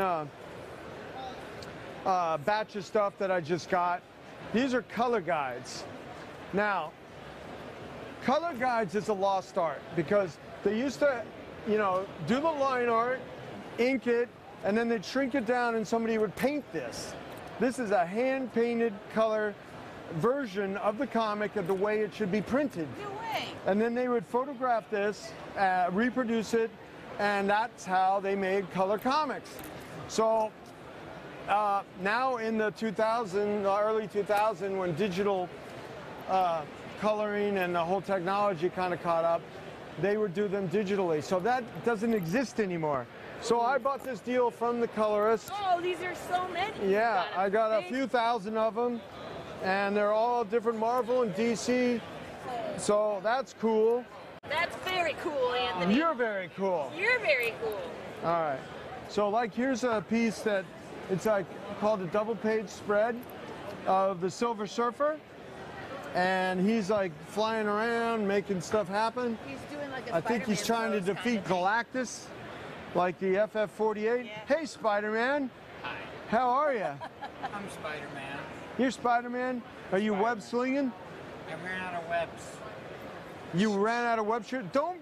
batch of stuff that I just got. These are color guides. Now, color guides is a lost art, because they used to, do the line art, ink it, and then they'd shrink it down and somebody would paint this. This is a hand-painted color version of the comic of the way it should be printed. No way. And then they would photograph this, reproduce it, and that's how they made color comics. So now in the early 2000, when digital coloring and the whole technology kind of caught up, they would do them digitally. So that doesn't exist anymore. So I bought this deal from the colorist. Oh, these are so many. Yeah, I got a few thousand of them, and they're all different Marvel and DC. So that's cool. That's very cool, Anthony. You're very cool. You're very cool. All right. So like here's a piece that it's like called a double page spread of the Silver Surfer. And he's like flying around, making stuff happen. He's doing like a I think he's trying to defeat Galactus, like the FF-48. Yeah. Hey, Spider-Man. Hi, How are you? I'm Spider-Man. You're Spider-Man? Are you web slinging? I ran out of webs. You ran out of web shoot? Don't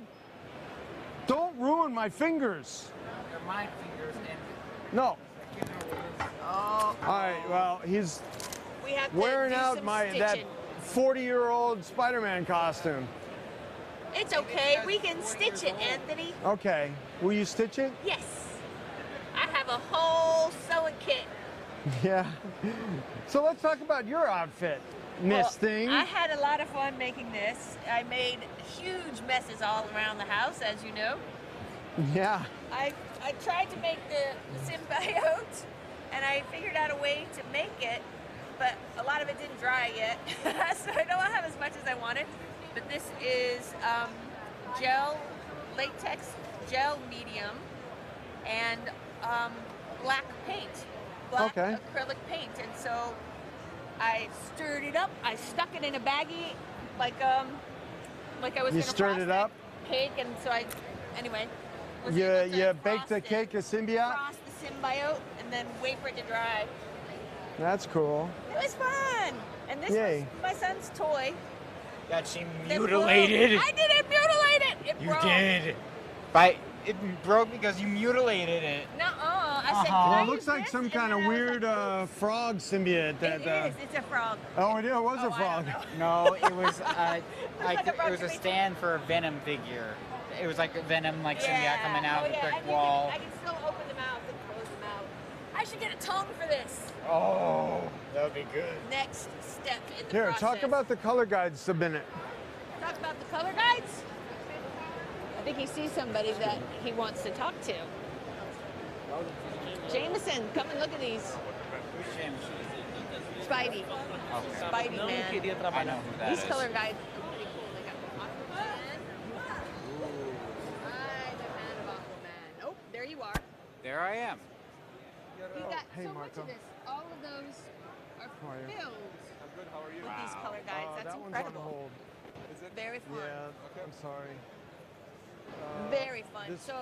ruin my fingers. They're my fingers, and No. you know, Oh. All right. Well, he's We have to wearing do out some that stitching. 40-year-old Spider-Man costume. It's okay. We can stitch it, Anthony. Okay. Will you stitch it? Yes. I have a whole sewing kit. Yeah. So let's talk about your outfit, Miss Thing. I had a lot of fun making this. I made huge messes all around the house, as you know. Yeah. I tried to make the symbiote, and I figured out a way to make it, but a lot of it didn't dry yet, so I don't have as much as I wanted. But this is latex gel medium, and black paint, black acrylic paint, and so I stirred it up. I stuck it in a baggie, like like I was You gonna stirred frost it up? that cake, and so anyway. Was You able to baked frost the it, cake of symbiote? frost the symbiote, and then wait for it to dry. That's cool. It was fun. And this Yay. was my son's toy. That she that mutilated. broke. I didn't mutilate it. It You broke. did. It broke because you mutilated it. Nuh-uh. I said, Uh-huh. can Well, I it looks use like this? some And kind of then I was weird frog symbiote. like, it is. It's a frog. Oh, it was Oh, a I frog. don't know. No, it was like a it was a broken stand for a Venom figure. It was like a Venom symbiote coming out of the brick and wall. I can still open the mouth and close the mouth. I should get a tongue for this. Oh, that would be good. Next step in the Here, process. talk about the color guides a minute. Talk about the color guides. I think he sees somebody that he wants to talk to. Jameson, come and look at these. Who's James? Spidey. Oh, Spidey, man. I know who that These is. color guides are pretty cool. They got Aquaman. I'm a fan of Aquaman. Oh, there you are. There I am. He's got Hey, so much Marco. of this. All of those are How are you? filled with these color guides. That's that incredible. one's on hold. Very fun. Yeah, I'm sorry. Very fun. This- so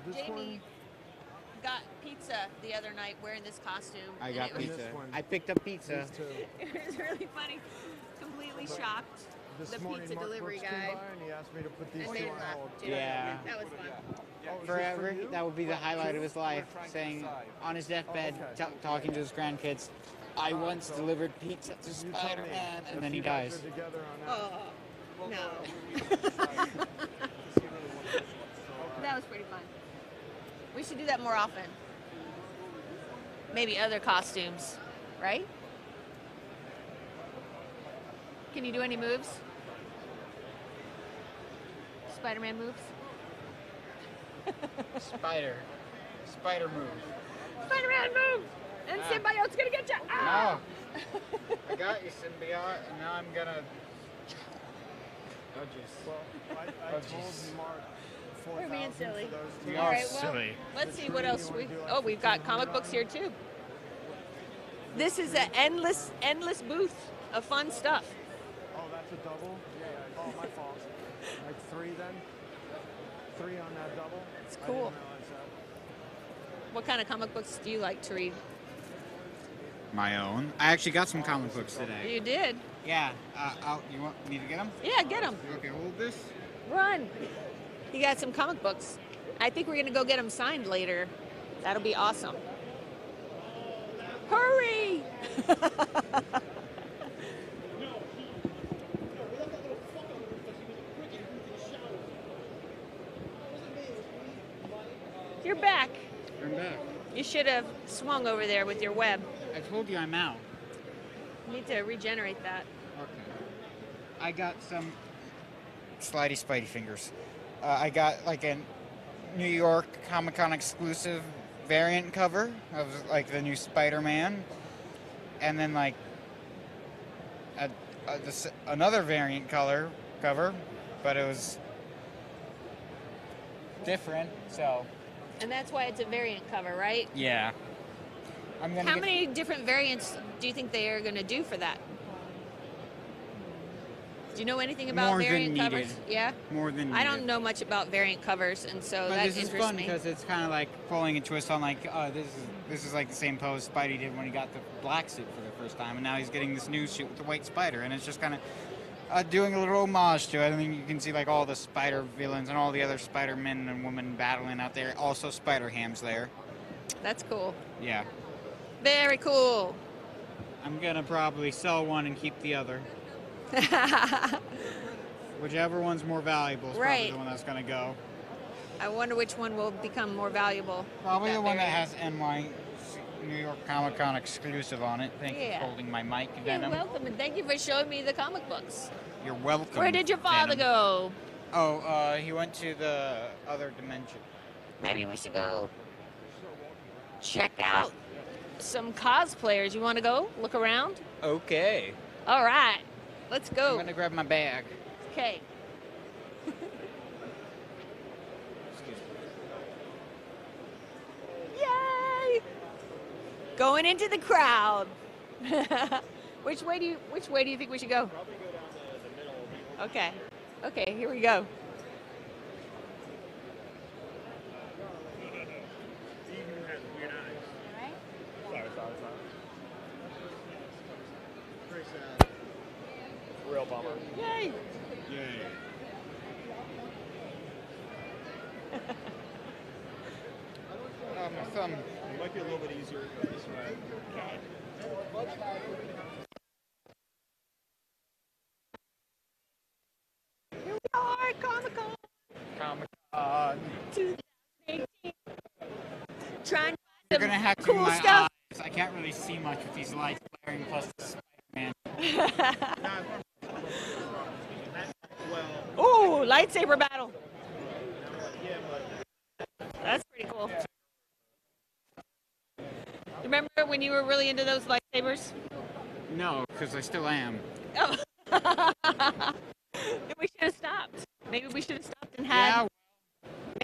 this Jamie got pizza the other night wearing this costume. I and got it was, this pizza. one. I picked up pizza. These two. It was really funny. Completely shocked. This The morning, pizza Mark delivery Brooks came guy. by and he asked me to put these I made two him on laugh. hold. too. Yeah. That was fun. Oh, is this Forever, for you? that would be the highlight of his life, saying on his deathbed, talking to his grandkids, I once delivered pizza to You tell me Spider-Man, if and then he you guys dies. are together on that. Oh, no. That was pretty fun. We should do that more often. Maybe other costumes, right? Can you do any moves? Spider-Man moves? Spider move. Spider-Man move! And Ah. Symbiote's gonna get you! Ah! No. I got you, symbiote, and now I'm gonna. Oh, jeez. Well, I Oh, told jeez. Mark We're 4,000 being for silly. those two. You All are right, well, silly. let's see The what tree, else you we. wanna do like Oh, we've got 1,500 comic books on here too. This is an endless booth of fun stuff. Oh, that's a double? Yeah. Oh, my fault. Like 3 then? 3 on that double? It's I cool. didn't realize that. What kind of comic books do you like to read? My own. I actually got some comic books today. You did. Yeah. You want me to get them? Yeah, get them. Okay, hold this. Run. You got some comic books. I think we're gonna go get them signed later. That'll be awesome. Hurry! You're back. I'm back. You should have swung over there with your web. I told you I'm out. You need to regenerate that. Okay. I got some slidey spidey fingers. I got like a New York Comic Con exclusive variant cover of like the new Spider-Man, and then like another variant cover, but it was different. So And that's why it's a variant cover, right? yeah, I'm gonna. How many different variants do you think they are going to do for that? Do you know anything about More than variant covers? needed. Yeah? More than I don't needed. know much about variant covers, and so But that this is interests fun me. because it's kind of like pulling a twist on like this is like the same pose Spidey did when he got the black suit for the first time, and now he's getting this new suit with the white spider, and it's just kind of doing a little homage to it. I mean, you can see like all the spider villains and all the other spider men and women battling out there. Also, Spider Ham's there. That's cool. Yeah, Very cool. I'm gonna probably sell one and keep the other. Whichever one's more valuable is probably Right. the one that's gonna go. I wonder which one will become more valuable. Probably the one that variant. has NY New York Comic Con exclusive on it. Thank you Yeah. for holding my mic, You're Venom. welcome, and thank you for showing me the comic books. You're welcome. Where did your father Venom. go? Oh, he went to the other dimension. Maybe we should go check out some cosplayers. You want to go look around? Okay. All right, let's I'm go. gonna grab my bag. Okay. Yay! Going into the crowd. Which way do you think we should go? Probably go down the middle. Okay. Okay, here we go. Real bummer. Yay! Yay. My thumb. It might be a little bit easier this way. Here we are, Comic-Con Comic-Con. 2018. Trying to You're find gonna some have to cool my stuff. eyes. I can't really see much with these lights blaring plus the Spider-Man. Ooh, lightsaber battle. That's pretty cool. Remember when you were really into those lightsabers? No, because I still am. Oh. Then we should have stopped. Maybe we should have stopped and had. Yeah.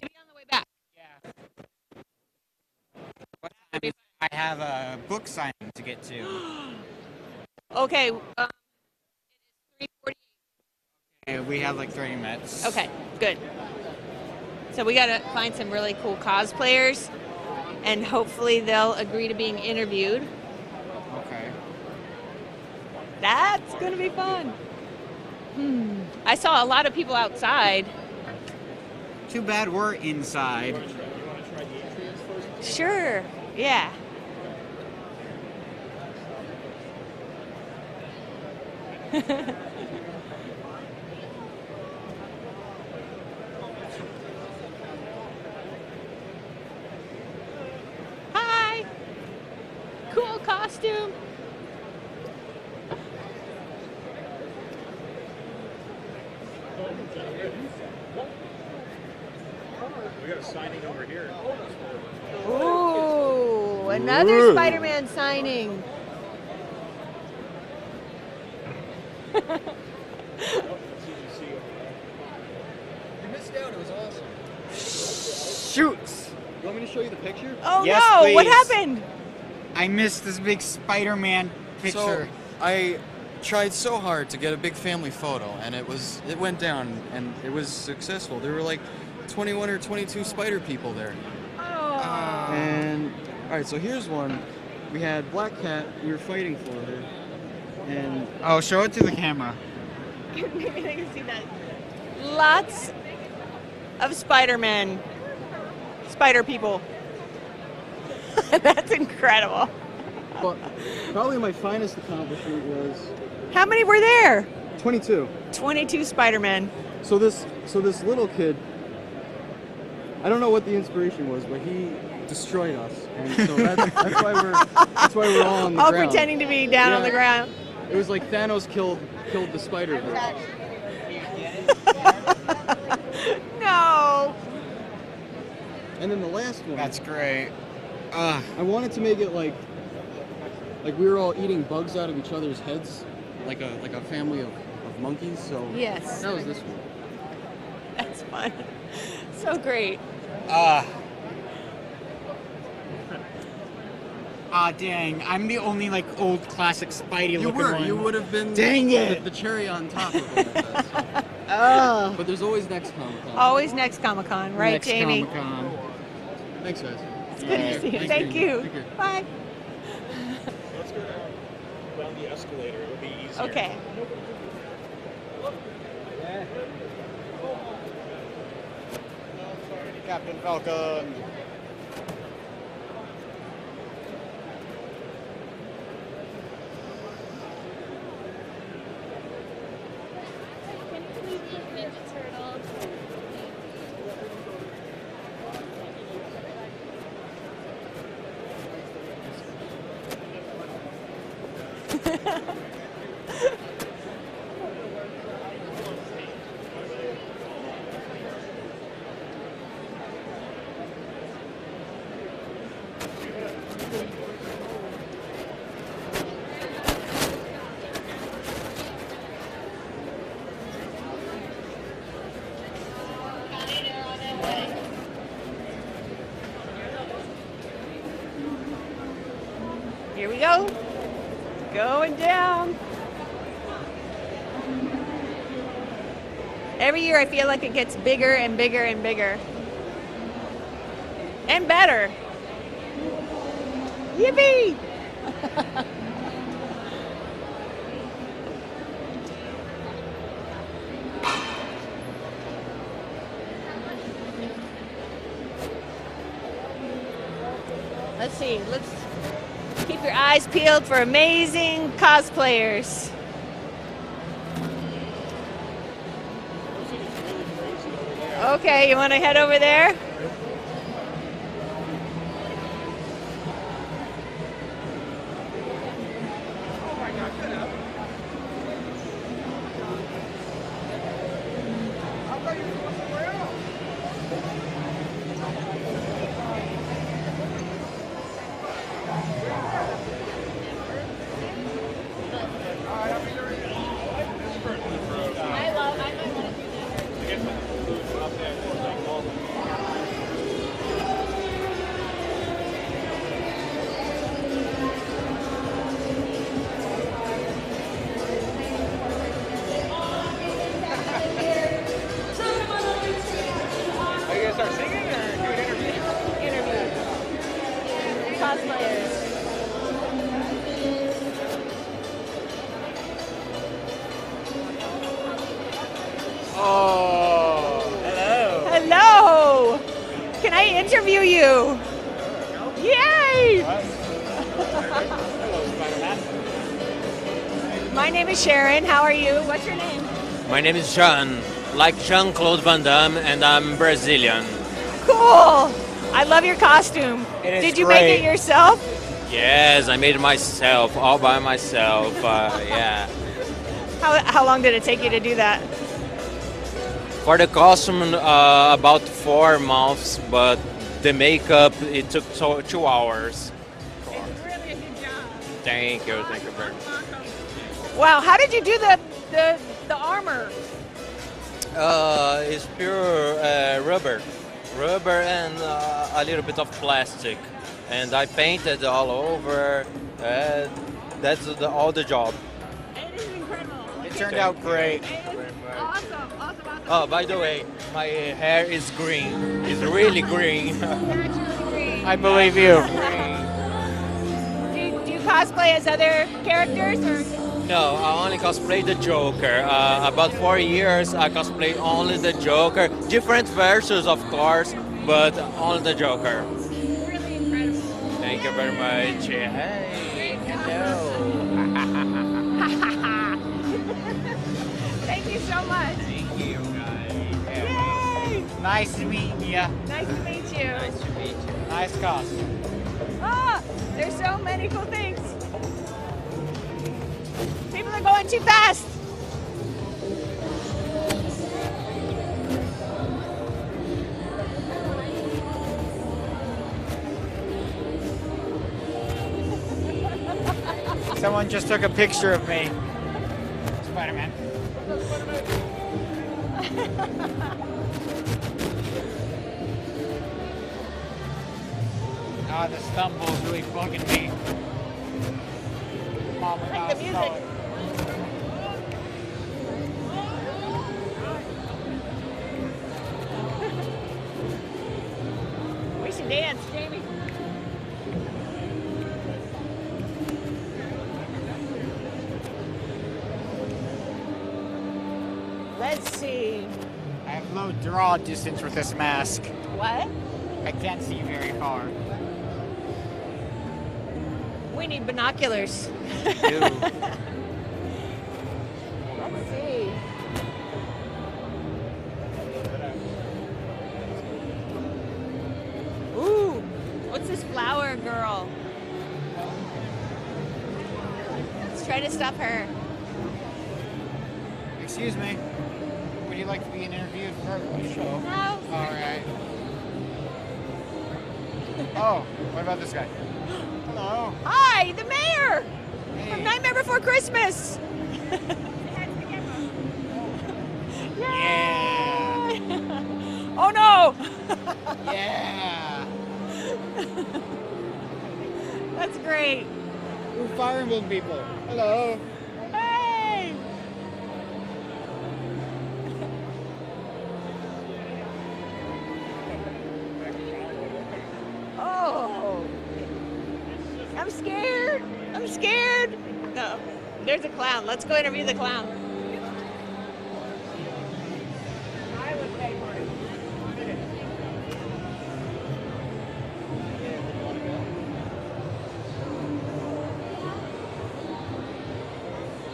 Maybe on the way back. Yeah. What time is I have a book signing to get to. Okay. It is 3:48. Okay, we have like 30 minutes. Okay, good. So we gotta find some really cool cosplayers, and hopefully they'll agree to being interviewed. Okay. That's gonna be fun. I saw a lot of people outside. Too bad we're inside. Sure, yeah. Hi. Cool costume. We got a signing over here. Ooh, another Spider-Man signing. You missed out. It was awesome. Shoots! You want me to show you the picture? Oh Yes, no, what please. happened? I missed this big Spider-Man picture. So I tried so hard to get a big family photo, and it went down, and it was successful. There were like 21 or 22 Spider people there. Oh. And all right, so here's one. We had Black Cat. We were fighting for her, and Oh, show it to the camera. Maybe they can see that. Lots of Spider-Man. Spider people. That's incredible. but probably my finest accomplishment was How many were there? 22. 22 Spider-Men. So this little kid, I don't know what the inspiration was, but he destroyed us, and so that's why we're all on the All ground. pretending to be down on the ground. It was like Thanos killed the spider. No. And then the last one, That's great. I wanted to make it like we were all eating bugs out of each other's heads, like a family of monkeys. So Yes. that was this one. That's fun. So great. Dang. I'm the only like old classic Spidey You looking were. one. You would have been. Dang it. The cherry on top of all of that. Oh. But there's always next Comic-Con. Always next Comic-Con, right, Next Jamie? Comic-Con. Thanks, guys. It's good to see you. Thank you. Thank you. Bye. Let's go down the escalator. It'll be easier. Okay. Captain Falcon. Here we go. Going down. every year I feel like it gets bigger and bigger and bigger. And better. Yippee! Let's see. Let's keep your eyes peeled for amazing cosplayers. Okay, you want to head over there? Hello. Can I interview you? Yay! My name is Sharron. How are you? What's your name? My name is Jean, like Jean-Claude Van Damme, and I'm Brazilian. Cool. I love your costume. It is Did you great. make it yourself? Yes, I made it myself, all by myself. Yeah. How long did it take you to do that? For the costume, about 4 months, but the makeup, it took 2 hours. It's really a good job. Thank you very much. Wow, how did you do the armor? It's pure rubber and a little bit of plastic, and I painted all over. That's all the job. It is incredible. It turned out great. Awesome. Oh, by the way, my hair is green. It's really green. I believe you. Do you cosplay as other characters or? No, I only cosplay the Joker. About 4 years, I cosplay only the Joker. Different versions, of course, but only the Joker. Really incredible. Thank you very much. Hey, hello. Thank you so much. Thank you, guys. Yay! Nice to meet you. Nice to meet you. Nice to meet you. Nice costume. Ah, there's so many cool things. People are going too fast. Someone just took a picture of me. Spider-Man. Ah, the stumble is really bugging me. Oh my I like God, the music. We should dance, Jamie. Let's see. I have low draw distance with this mask. What? I can't see very far. We need binoculars. I do. Let's see. Ooh, what's this flower girl? Let's try to stop her. Excuse me. Would you like to be interviewed for a show? No. All right. Oh, what about this guy? Hello. Hi, the mayor Hey. from Nightmare Before Christmas. Yeah. Oh no! Yeah. That's great. We're Fire Emblem people. Hello. Hey! I'm scared. I'm scared. No, there's a clown. Let's go interview the clown. I would pay for it.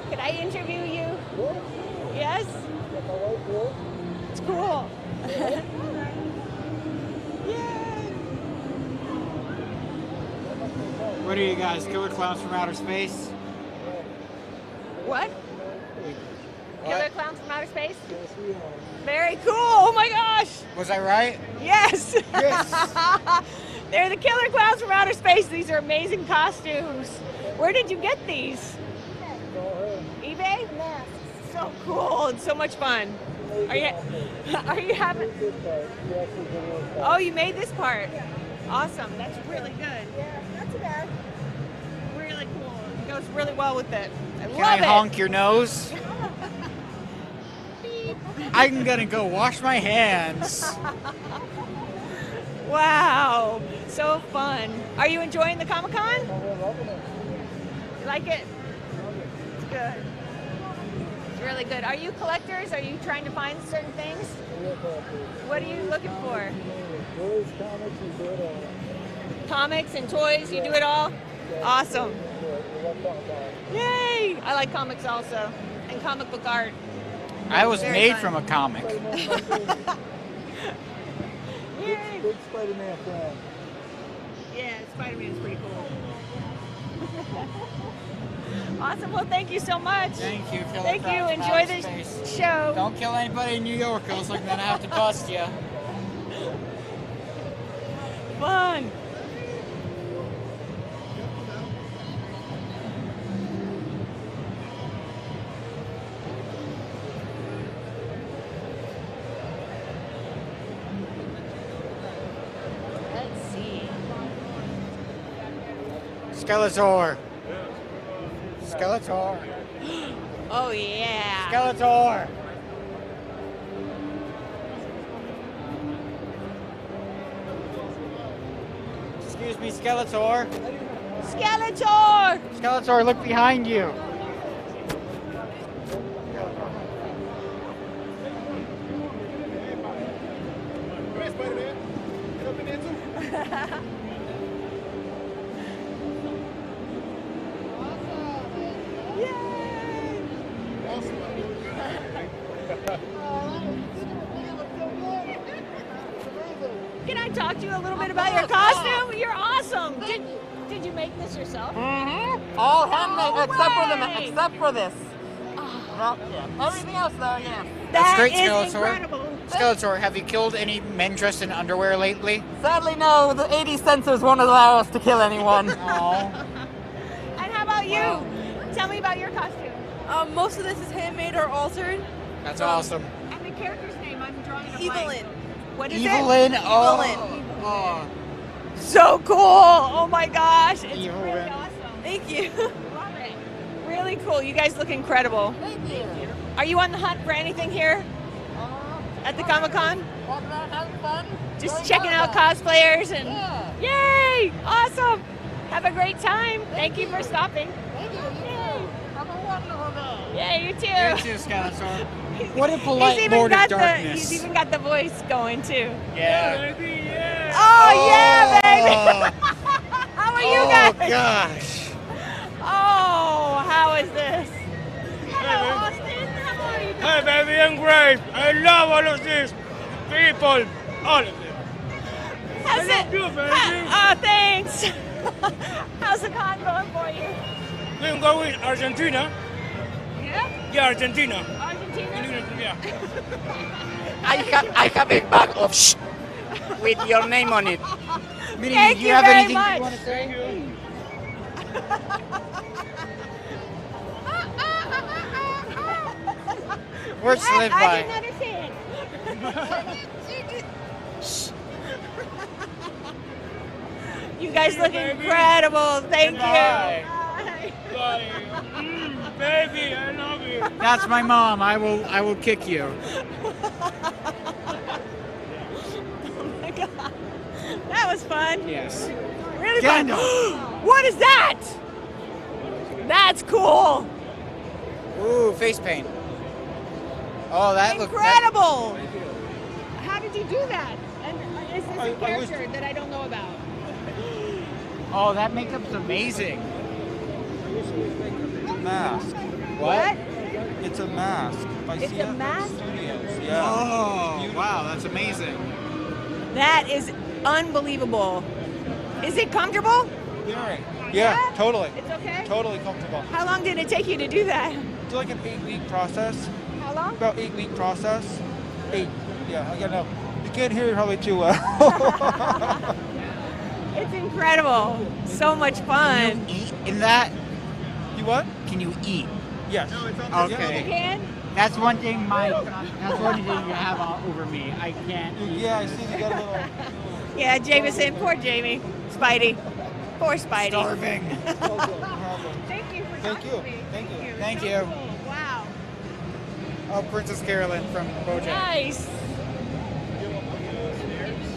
Could I interview you? Yes? It's cool. What are you guys, killer clowns from outer space? What? Killer clowns from outer space? Very cool. Oh my gosh. Was I right? Yes. Yes. They're the killer clowns from outer space. These are amazing costumes. Where did you get these? eBay? So cool and so much fun. Are you having? Oh, you made this part. Awesome. That's really good. Yeah, not too bad. Really cool. It goes really well with it. I Can love I it. honk your nose? I'm gonna go wash my hands. Wow, so fun. Are you enjoying the Comic-Con? You like it? It's good. It's really good. Are you collectors? Are you trying to find certain things? What are you looking for? Toys, comics, we do it all. Comics and toys, you do it all? Awesome. Yay! I like comics also, and comic book art. I was Very made fun. from a comic. Yay! Big Spider-Man fan. Yeah, Spider-Man is pretty cool. Awesome. Well, thank you so much. Thank you, killer Thank you. clowns from Enjoy outer the space. show. Don't kill anybody in New York, or else I'm gonna have to bust you. Fun. Let's see. Skeletor. Skeletor. Oh yeah. Skeletor. Excuse me, Skeletor. Skeletor. Skeletor, look behind you. Can I talk to you a little bit about your costume? You're awesome. Did you make this yourself? Mm-hmm. All handmade way. except for this. Well, yeah. Everything else though, yeah. That's That great, is Skeletor. incredible. Skeletor, have you killed any men dressed in underwear lately? Sadly, no. The 80 censors won't allow us to kill anyone. Oh. And how about you? Tell me about your costume. Most of this is handmade or altered. That's awesome. And the character's name, I'm drawing a Evelyn. blank. What is Evelyn? it? Oh. Oh. So cool. Oh my gosh. It's Evelyn. really awesome. Thank you. Love it. Really cool. You guys look incredible. Thank you. Are you on the hunt for anything here at the Comic-Con? Walking around having fun. Just checking out cosplayers and Yeah. yay! Awesome. Have a great time. Thank you for stopping. Thank you. You too. Have a wonderful day. Yeah, you too. You too, Skeletor. What a polite He's even Lord got of Darkness. he's even got the voice going too. Yeah. Oh yeah, baby. How are you guys? Oh, gosh. Oh, how is this? Hello, Austin. How are you doing? Hey, baby, I'm great. I love all of these people, all of them. How's I love it? you, baby. Oh, thanks. How's the con going for you? We can go with Argentina. Yeah? Yeah, Argentina. Argentina? Yeah. I have a bag of with your name on it. Minnie, Thank do you have very anything much. you want to say? Words to live I by. didn't understand. You guys look incredible. Thank you. Bye. Bye. Baby, I love you. That's my mom. I will kick you. Oh my God. That was fun. Yes. Really everybody. Gandalf. What is that? That's cool. Ooh, face paint. Oh, that looks Incredible. How did you do that? And is this a character that I don't know about? Oh, that makeup's amazing. Mask. What? It's a mask. It's a mask? Studios. Yeah. Oh, wow, that's amazing. That is unbelievable. Is it comfortable? Yeah, totally. It's okay? Totally comfortable. How long did it take you to do that? It's like an 8-week process. How long? About 8-week process. 8. Yeah, I know. You can't hear it probably too well. It's incredible. So much fun. Can you eat in that? You what? Can you eat? Yes. Okay. You can? That's one thing that's one thing you have over me. I can't eat. Yeah, I see you got a little... Yeah, Jameson. Poor Jamie. Spidey. Poor Spidey. Starving. Thank you for Thank talking you. to me. Thank you. Thank So you. cool. Wow. Oh, Princess Carolyn from BoJack. Nice.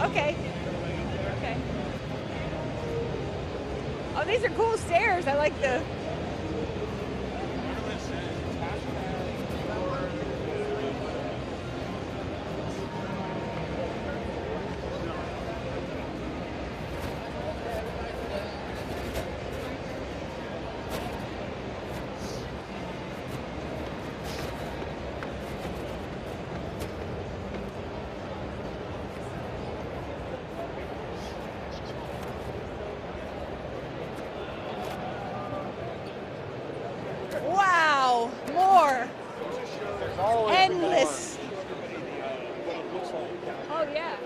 Okay. Okay. Oh, these are cool stairs. I like the... Wow, more. Endless. Oh, yeah.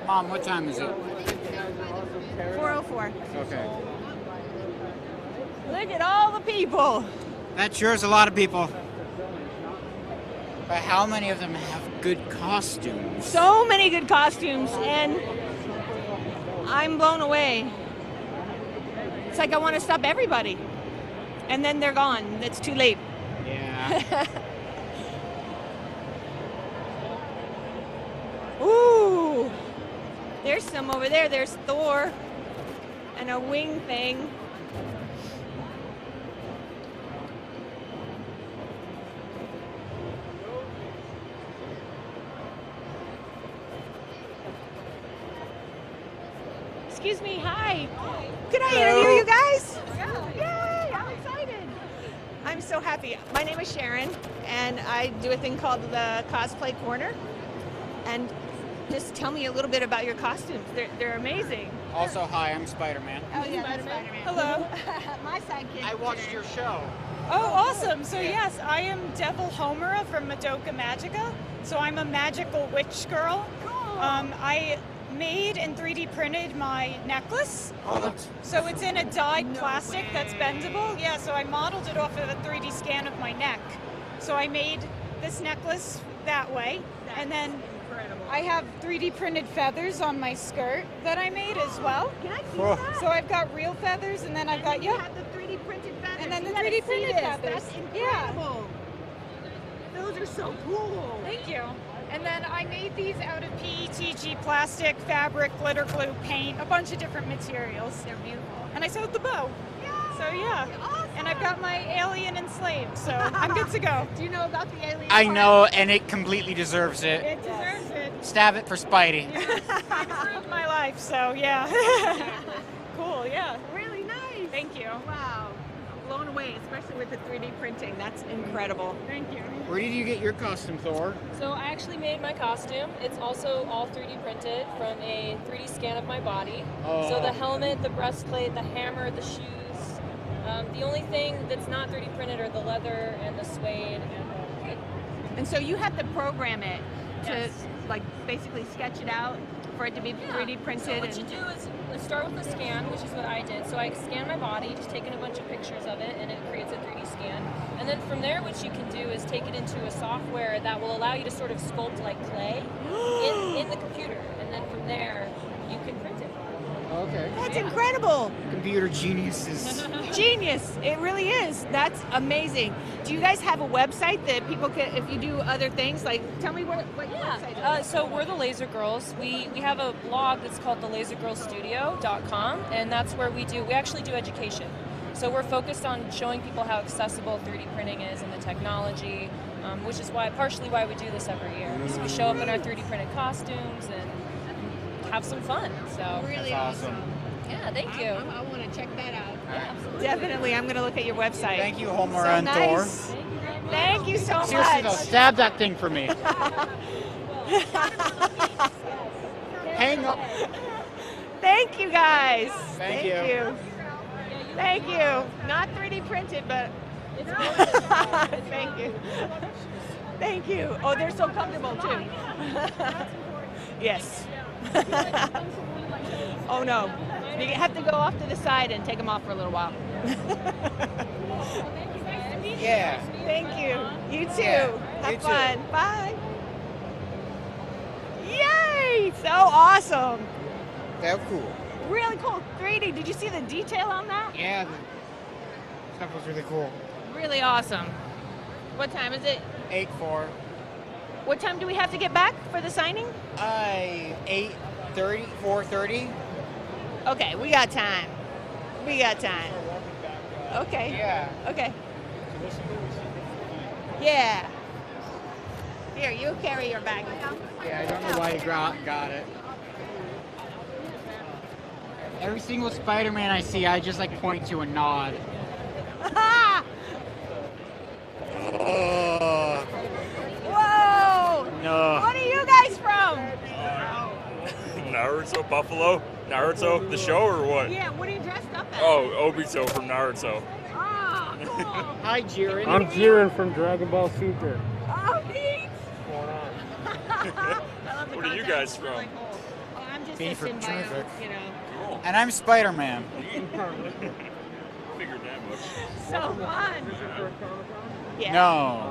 Mom, what time is it? 4:04. Okay. Look at all the people. That sure is a lot of people. But how many of them have good costumes? So many good costumes, and I'm blown away. It's like I want to stop everybody. And then they're gone. It's too late. Yeah. Ooh. There's some over there. There's Thor and a wing thing. Excuse me, hi. Can I interview you guys? Yay, I'm excited. I'm so happy. My name is Sharron, and I do a thing called the Cosplay Corner. And just tell me a little bit about your costumes. They're amazing. Also, hi, I'm Spider-Man. Oh, yeah, Spider-Man. Hello. My sidekick. I watched your show. Oh, awesome. So yes, I am Devil Homura from Madoka Magica. So I'm a magical witch girl. I made and 3D printed my necklace. So it's in a dyed plastic that's bendable. Yeah, so I modeled it off of a 3D scan of my neck. So I made this necklace that way. And then I have 3D printed feathers on my skirt that I made as well. Can I see that? So I've got real feathers, and then I've got, You have the 3D printed feathers. and then the You gotta 3D see printed this. feathers. That's incredible. Those are so cool. Thank you. And then I made these out of PETG plastic, fabric, glitter glue, paint, a bunch of different materials. They're beautiful. And I sewed the bow. So yeah. Awesome. And I've got my alien enslaved, so I'm good to go. Do you know about the alien? I part? know, and it completely deserves it. It deserves it. Stab it for Spidey. It improved my life, so yeah. Cool, yeah. Really nice. Thank you. Wow. I'm blown away, especially with the 3D printing. That's incredible. Thank you. Where did you get your costume, Thor? So I actually made my costume. It's also all 3D printed from a 3D scan of my body. Oh. So the helmet, the breastplate, the hammer, the shoes. The only thing that's not 3D printed are the leather and the suede and the cape. And so you have to program it to Yes. like basically sketch it out for it to be 3D printed. So what you do is start with a scan, which is what I did. So I scan my body, just taking a bunch of pictures of it, and it creates a 3D scan. And then from there, what you can do is take it into a software that will allow you to sort of sculpt like clay in the computer. And then from there, you can print it. Okay. That's incredible. Computer geniuses. Genius. It really is. That's amazing. Do you guys have a website that people can, if you do other things, like tell me what your website is? So we're the Laser Girls. We have a blog that's called thelasergirlstudio.com, and that's where we actually do education. So we're focused on showing people how accessible 3D printing is and the technology, which is partially why we do this every year. So we show up in our 3D printed costumes and have some fun. So Really awesome. Yeah, thank you. I want to check that out. Definitely, I'm going to look at your website. Thank you, Homer So and Thor. nice. Thank you so Seriously, much. though, stab that thing for me. Hang up. Thank you guys. Thank you. Thank you. Not 3D printed, but thank you. Thank you. Oh, they're so comfortable too. Yes. Oh no. You have to go off to the side and take them off for a little while. Yeah. Thank you. You too. Yeah, Have you too. fun. Bye. Yay! So awesome. They're cool. Really cool. 3D. Did you see the detail on that? Yeah, the stuff was really cool. Really awesome. What time is it? 8-4. What time do we have to get back for the signing? 8:30, 4:30. Okay, we got time. We got time. Okay. Yeah. Okay. Yeah. Here, you carry your bag. Yeah, I don't know why you got it. Every single Spider-Man I see, I just like point to a nod. Whoa! No. What are you guys from? Naruto, Buffalo? Naruto, the show or what? Yeah, what are you dressed up as? Oh, Obito from Naruto. Oh, cool. Hi, Jiren. I'm Jiren from Dragon Ball Super. Oh, neat. What are you guys from? Oh, I'm just a BeTerrific. symbiote, you know. Cool. And I'm Spider-Man. Figured that much. So fun. Yeah. No.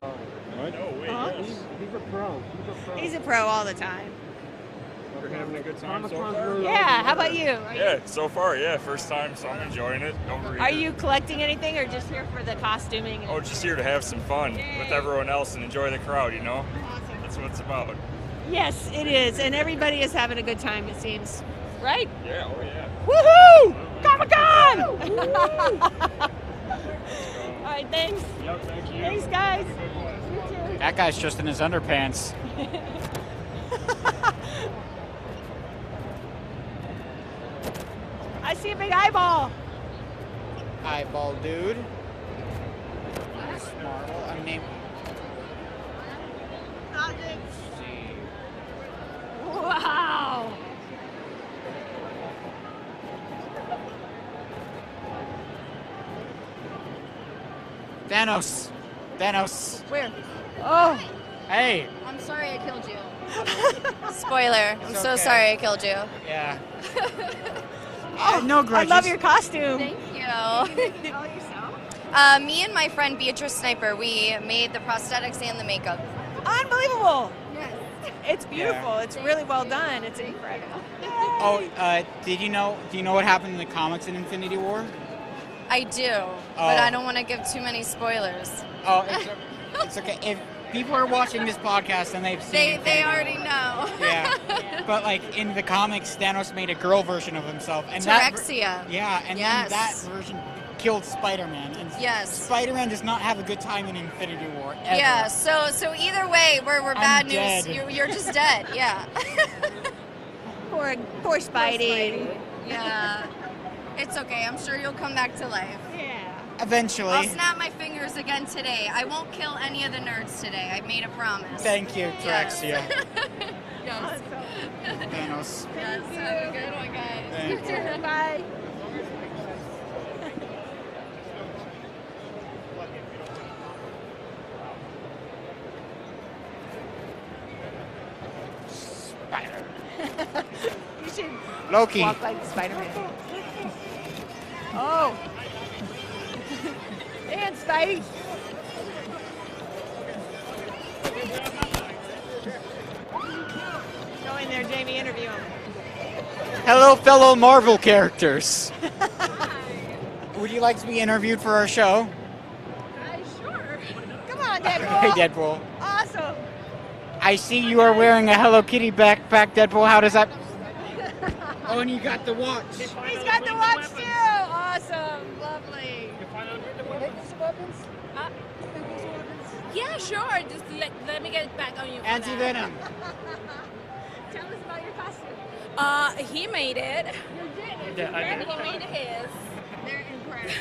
No, wait, Huh? yes. He's a pro. He's a pro all the time. You're having a good time so far? Yeah, how about you? Yeah, so far, yeah. First time, so I'm enjoying it. Are you collecting anything or just here for the costuming? Oh, just here to have some fun with everyone else and enjoy the crowd, you know? That's what it's about. Yes, it is. And everybody is having a good time, it seems. Right? Yeah, oh yeah. Woohoo! Comic-Con! All right, thanks. Yep, thank you. Thanks, guys. That guy's just in his underpants. I see a big eyeball. Eyeball dude. Marvel. I mean, Wow. Thanos. Thanos. Where? Oh. Hey. I'm sorry I killed you. Spoiler. I'm so okay. sorry I killed you. Yeah. No no grudges. I love your costume. Thank you. All yourself? Me and my friend Beatrice Sniper, we made the prosthetics and the makeup. Unbelievable. Yes. It's beautiful. Yeah. It's really well done. It's incredible. Oh, do you know what happened in the comics in Infinity War? I do, but I don't want to give too many spoilers. Oh, it's okay. If people are watching this podcast and they've seen They already know. Yeah. But like in the comics, Thanos made a girl version of himself, and Terexia. and Yes. then that version killed Spider-Man. And Yes. Spider-Man does not have a good time in Infinity War. Ever. Yeah. So either way, we're bad news. dead. You're just dead. Yeah. Poor Spidey. Yeah. It's okay. I'm sure you'll come back to life. Yeah. Eventually. I'll snap my fingers again today. I won't kill any of the nerds today. I made a promise. Thank you, Terexia. Yes. Thanos. Yes. Have a good one, guys. Thank you. Bye. Spider. You should Loki. walk like Spider-Man. Oh. And Spidey. Go in there, Jamie, interview him. Hello, fellow Marvel characters. Would you like to be interviewed for our show? Sure. Come on, Deadpool. Hey, Deadpool. Awesome. I see you are wearing a Hello Kitty backpack, Deadpool. How does that? Oh, and you got the watch. He's got the watch too. Awesome. Lovely. Yeah, sure. Just let me get it back on you. Anti-venom. Tell us about your costume. He made it. You did? Yeah, I did. He made his. They're incredible.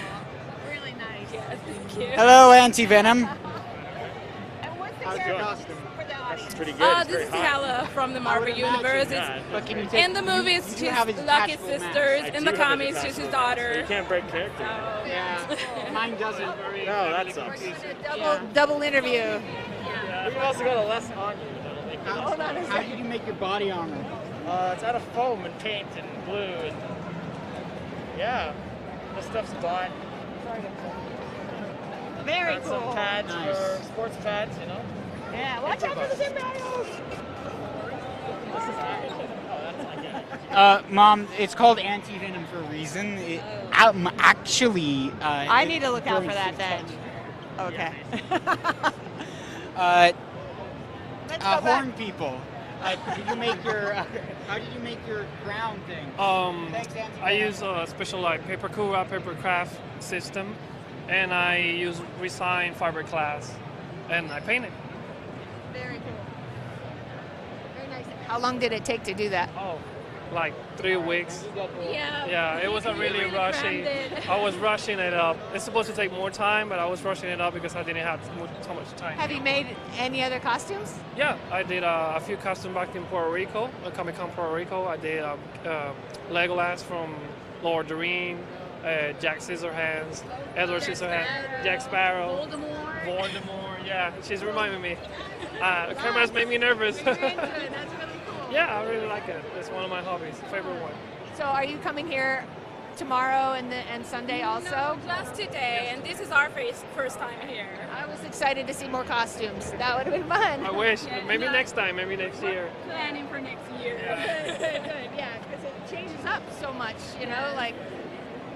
Really nice. Yeah, thank you. Hello, Anti-venom. And what's the costume for the audience? It's pretty good. This is Hela from the Marvel Universe. But can you In the movies, she's Lucky's sisters. In the comics, she's his daughter. You can't break character. Yeah, mine doesn't. No, that sucks. Double interview. We've also got a lesson on you. How did you make your body armor? It's out of foam and paint and glue and yeah, this stuff's black. Very Got cool. some pads Nice. for sports pads, you know. Yeah, watch out for the symbiotes. This is Mom, it's called anti-venom for a reason. Actually, I need to look out for that then. Okay. Let's go back. Horn people. Did you make your? How did you make your ground thing? Thanks, Anti-venom. I use a special paper cura, paper craft system, and I use resin fiberglass, and I paint it. Very cool. Very nice. How long did it take to do that? Oh, like 3 weeks. Yeah. Yeah, it wasn't really rushing. I was rushing it up. It's supposed to take more time, but I was rushing it up because I didn't have so much time. Have you made any other costumes? Yeah, I did a few costumes back in Puerto Rico, Comic-Con Puerto Rico. I did Legolas from Lord of the Rings, Jack Scissorhands, Edward Scissorhands, Jack Sparrow, Voldemort. Yeah, she's reminding me. Cameras made me nervous. That's really cool. Yeah, I really like it. It's one of my hobbies, favorite one. So are you coming here tomorrow and Sunday also? No, just today, and this is our first time here. I was excited to see more costumes. That would have been fun. I wish. Maybe next time, maybe next year. Planning for next year. Good, yeah, because it changes up so much, you know, like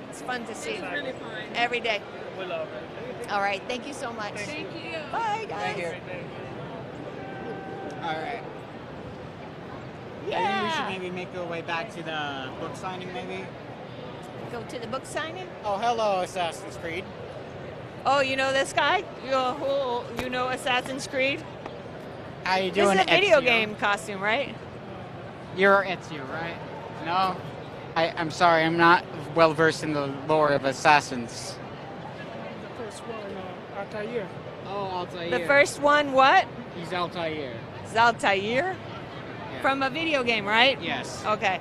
it's fun to see. It's really fun. Every day. We love it. All right, thank you so much. Thank you. Bye, guys. Thank you. All right. Yeah. I think we should maybe make our way back to the book signing, maybe. Go to the book signing? Oh, hello, Assassin's Creed. Oh, you know this guy? You know Assassin's Creed? How you doing, This is a video Ezio? game costume, right? You're Ezio, right? No? I'm sorry, I'm not well versed in the lore of assassins. The first one, Altair. Oh, Altair. The first one, what? He's Altair. Zaltair? From a video game, right? Yes. Okay.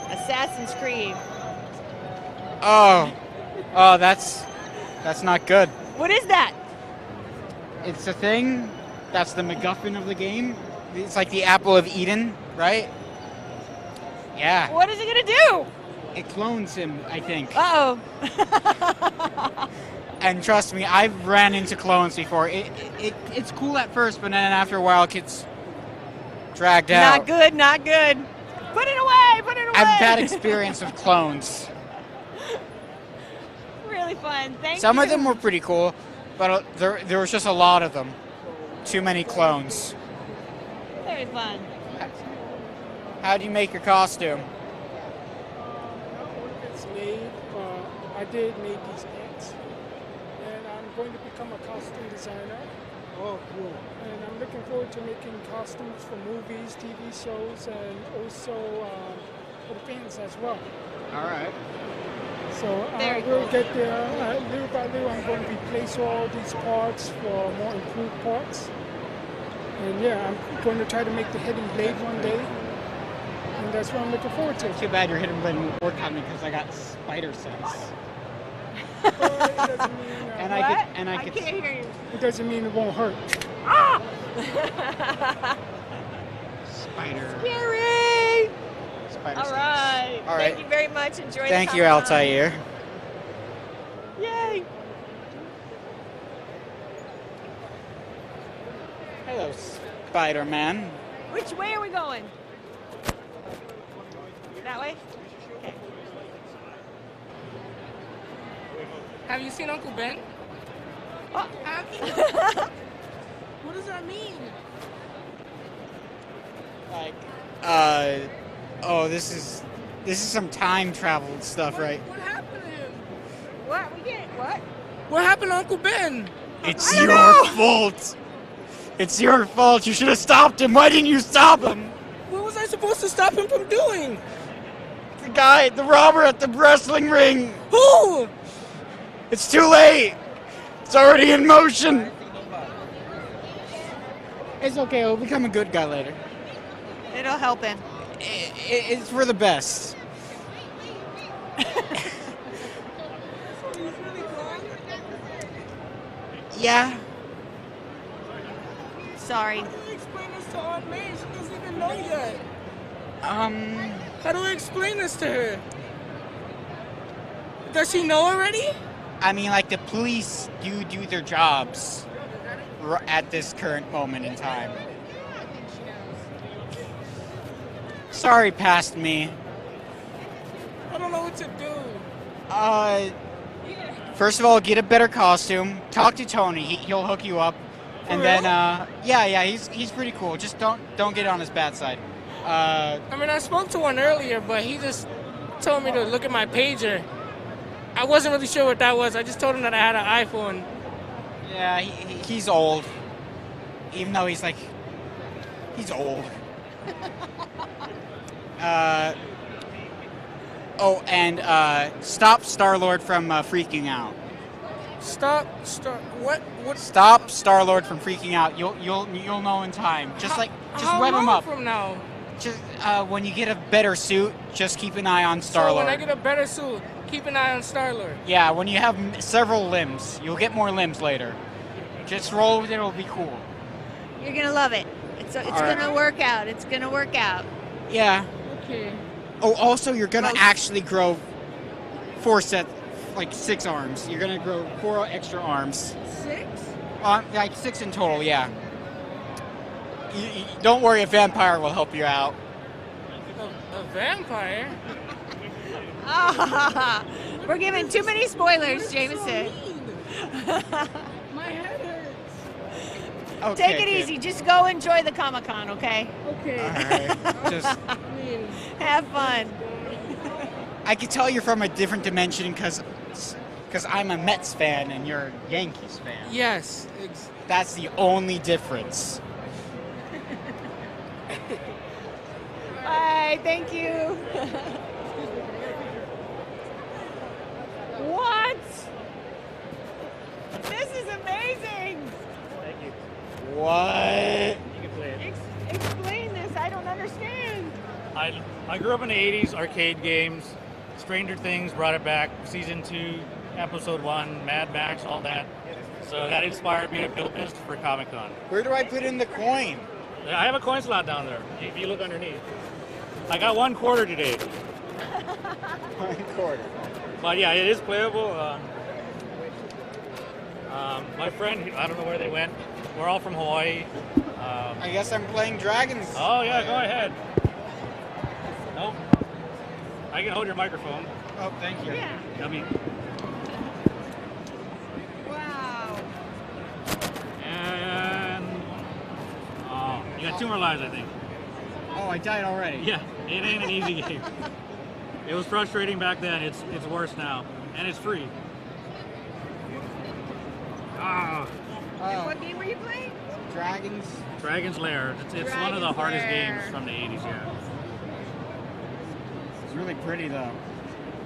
Assassin's Creed. Oh, that's not good. What is that? It's a thing. That's the MacGuffin of the game. It's like the apple of Eden, right? Yeah. What is it gonna do? It clones him, I think. Uh-oh. And trust me, I've ran into clones before. It's cool at first, but then after a while, it gets dragged out. Not good, not good. Put it away, put it away. I've had experience with clones. Really fun. Thank you. Some of them were pretty cool, but there was just a lot of them. Too many clones. Very fun. How do you make your costume? It's made. I did make these pants, and I'm going to become a costume designer. Oh, cool. And I'm looking forward to making costumes for movies, TV shows, and also for the fans as well. All right. So I will get there little by little. I'm going to replace all these parts for more improved parts. And yeah, I'm going to try to make the hidden blade one day. And that's what I'm looking forward to. Too bad your hidden blade won't work on me because I got spider sense. And I can't hear you. It doesn't mean it won't hurt. Ah! Spider. Scary. Spider All sense. right. All right. Thank you very much. Enjoy Thank the you, Comic-Con. Altair. Yay. Hello, Spider-Man. Which way are we going? That way? Have you seen Uncle Ben? Oh. Have you? What does that mean? Like, oh, this is some time travel stuff, right? What happened to him? What? We get what? What happened to Uncle Ben? It's your fault. It's your fault. You should have stopped him. Why didn't you stop him? What was I supposed to stop him from doing? The robber at the wrestling ring. Who? It's too late. It's already in motion. It's okay. He'll become a good guy later. It'll help him. It's for the best. Yeah. Sorry. How do I explain this to Aunt May? She doesn't even know yet. How do I explain this to her? Does she know already? I mean, like, the police do their jobs at this current moment in time. Sorry, past me. I don't know what to do. First of all, get a better costume. Talk to Tony. He'll hook you up. And then, yeah, he's pretty cool. Just don't get on his bad side. I mean, I spoke to one earlier, but he just told me to look at my pager. I wasn't really sure what that was. I just told him that I had an iPhone. Yeah, he's old. Even though he's old. Stop Star-Lord from freaking out. What? Stop Star-Lord from freaking out. You'll know in time. Just web him up. From now? Just when you get a better suit, just keep an eye on Star-Lord. So when I get a better suit, keep an eye on Star-Lord. Yeah, when you have several limbs, you'll get more limbs later. Just roll with it. It'll be cool. You're gonna love it. It's gonna work out. It's gonna work out. Yeah. Okay. Oh, also, you're gonna actually grow 6 arms. You're gonna grow 4 extra arms. 6? Like 6 in total, yeah. Don't worry, a vampire will help you out. A vampire? We're giving too many spoilers, Jameson. My head hurts. Okay, Take it easy. Just go enjoy the Comic-Con, okay? Okay. All right. Just have fun. I could tell you're from a different dimension because I'm a Mets fan and you're a Yankees fan. Yes. That's the only difference. Bye. Thank you. What? This is amazing. Thank you. What? You can play it. Explain this. I don't understand. I grew up in the 80s, arcade games. Stranger Things brought it back. Season 2, Episode 1, Mad Max, all that. So that inspired me to build this for Comic-Con. Where do I put in the coin? I have a coin slot down there, if you look underneath. I got $1 today. $1. But yeah, it is playable. My friend, I don't know where they went. We're all from Hawaii. I guess I'm playing Dragons. Oh yeah, go ahead. Nope. I can hold your microphone. Oh, thank you. Yeah. Yummy. Wow. And you got 2 more lives, I think. Oh, I died already. Yeah, it ain't an easy game. It was frustrating back then. It's worse now, and it's free. And what game were you playing? Dragon's Lair. It's one of the hardest games from the 80s. Yeah. It's really pretty though.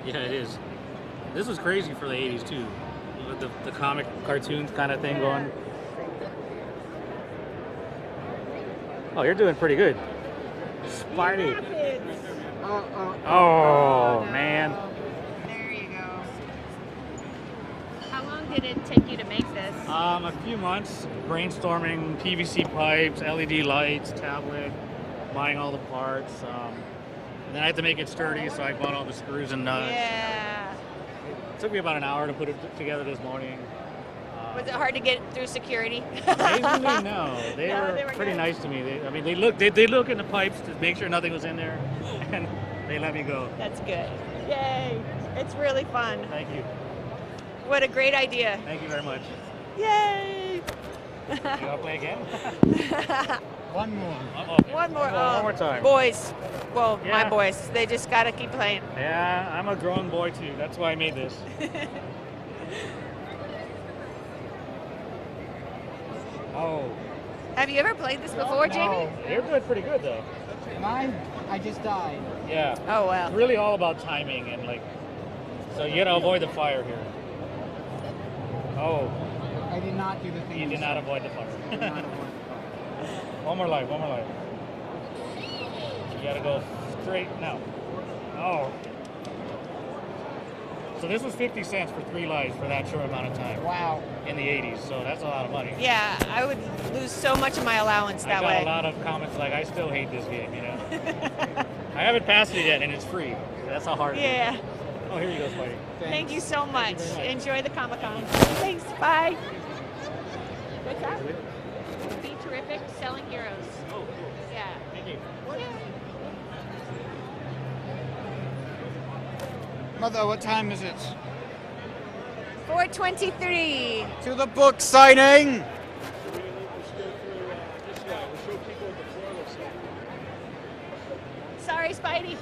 Yeah, it is. This was crazy for the 80s too, with the comic cartoons kind of thing going. Oh, you're doing pretty good. Spidey. Oh, man. There you go. How long did it take you to make this? A few months, brainstorming PVC pipes, LED lights, tablet, buying all the parts. And then I had to make it sturdy, so I bought all the screws and nuts. Yeah. It took me about an hour to put it together this morning. Was it hard to get through security? Amazingly, no. They were pretty good. nice to me. They look in the pipes to make sure nothing was in there, and they let me go. That's good. Yay. It's really fun. Thank you. What a great idea. Thank you very much. Yay! You want to play again? One more. One more. One more time. Boys. Well, my Yeah. boys. They just got to keep playing. Yeah, I'm a grown boy too. That's why I made this. Oh. Have you ever played this before, Jamie? You're doing pretty good though. Mine, I just died. Yeah. Oh, wow. It's really all about timing and like, so you gotta avoid the fire here. Oh. I did not do the thing. You did not avoid the fire. I did not avoid One more life, one more life. You gotta go straight now. Oh. So this was 50 cents for 3 lives for that short amount of time. Wow. In the 80s, so that's a lot of money. Yeah, I would lose so much of my allowance that I got way. a lot of comments like, I still hate this game, you know? I haven't passed it yet, and it's free. That's how hard it is. Yeah. Oh, here you go, Spidey. Thank you so much. Thank you very much. Enjoy the Comic-Con. Thanks. Bye. What's that? BeTerrific, Selling Heroes. Oh, cool. Yeah. Thank you. Mother, what time is it? 4:23. To the book signing! Sorry, Spidey.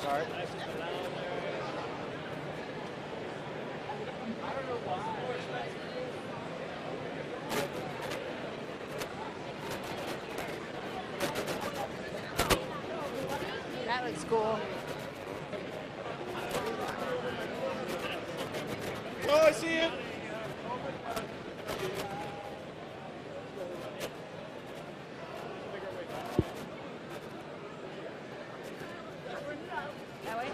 Sorry. That looks cool. Oh, I see it. That way?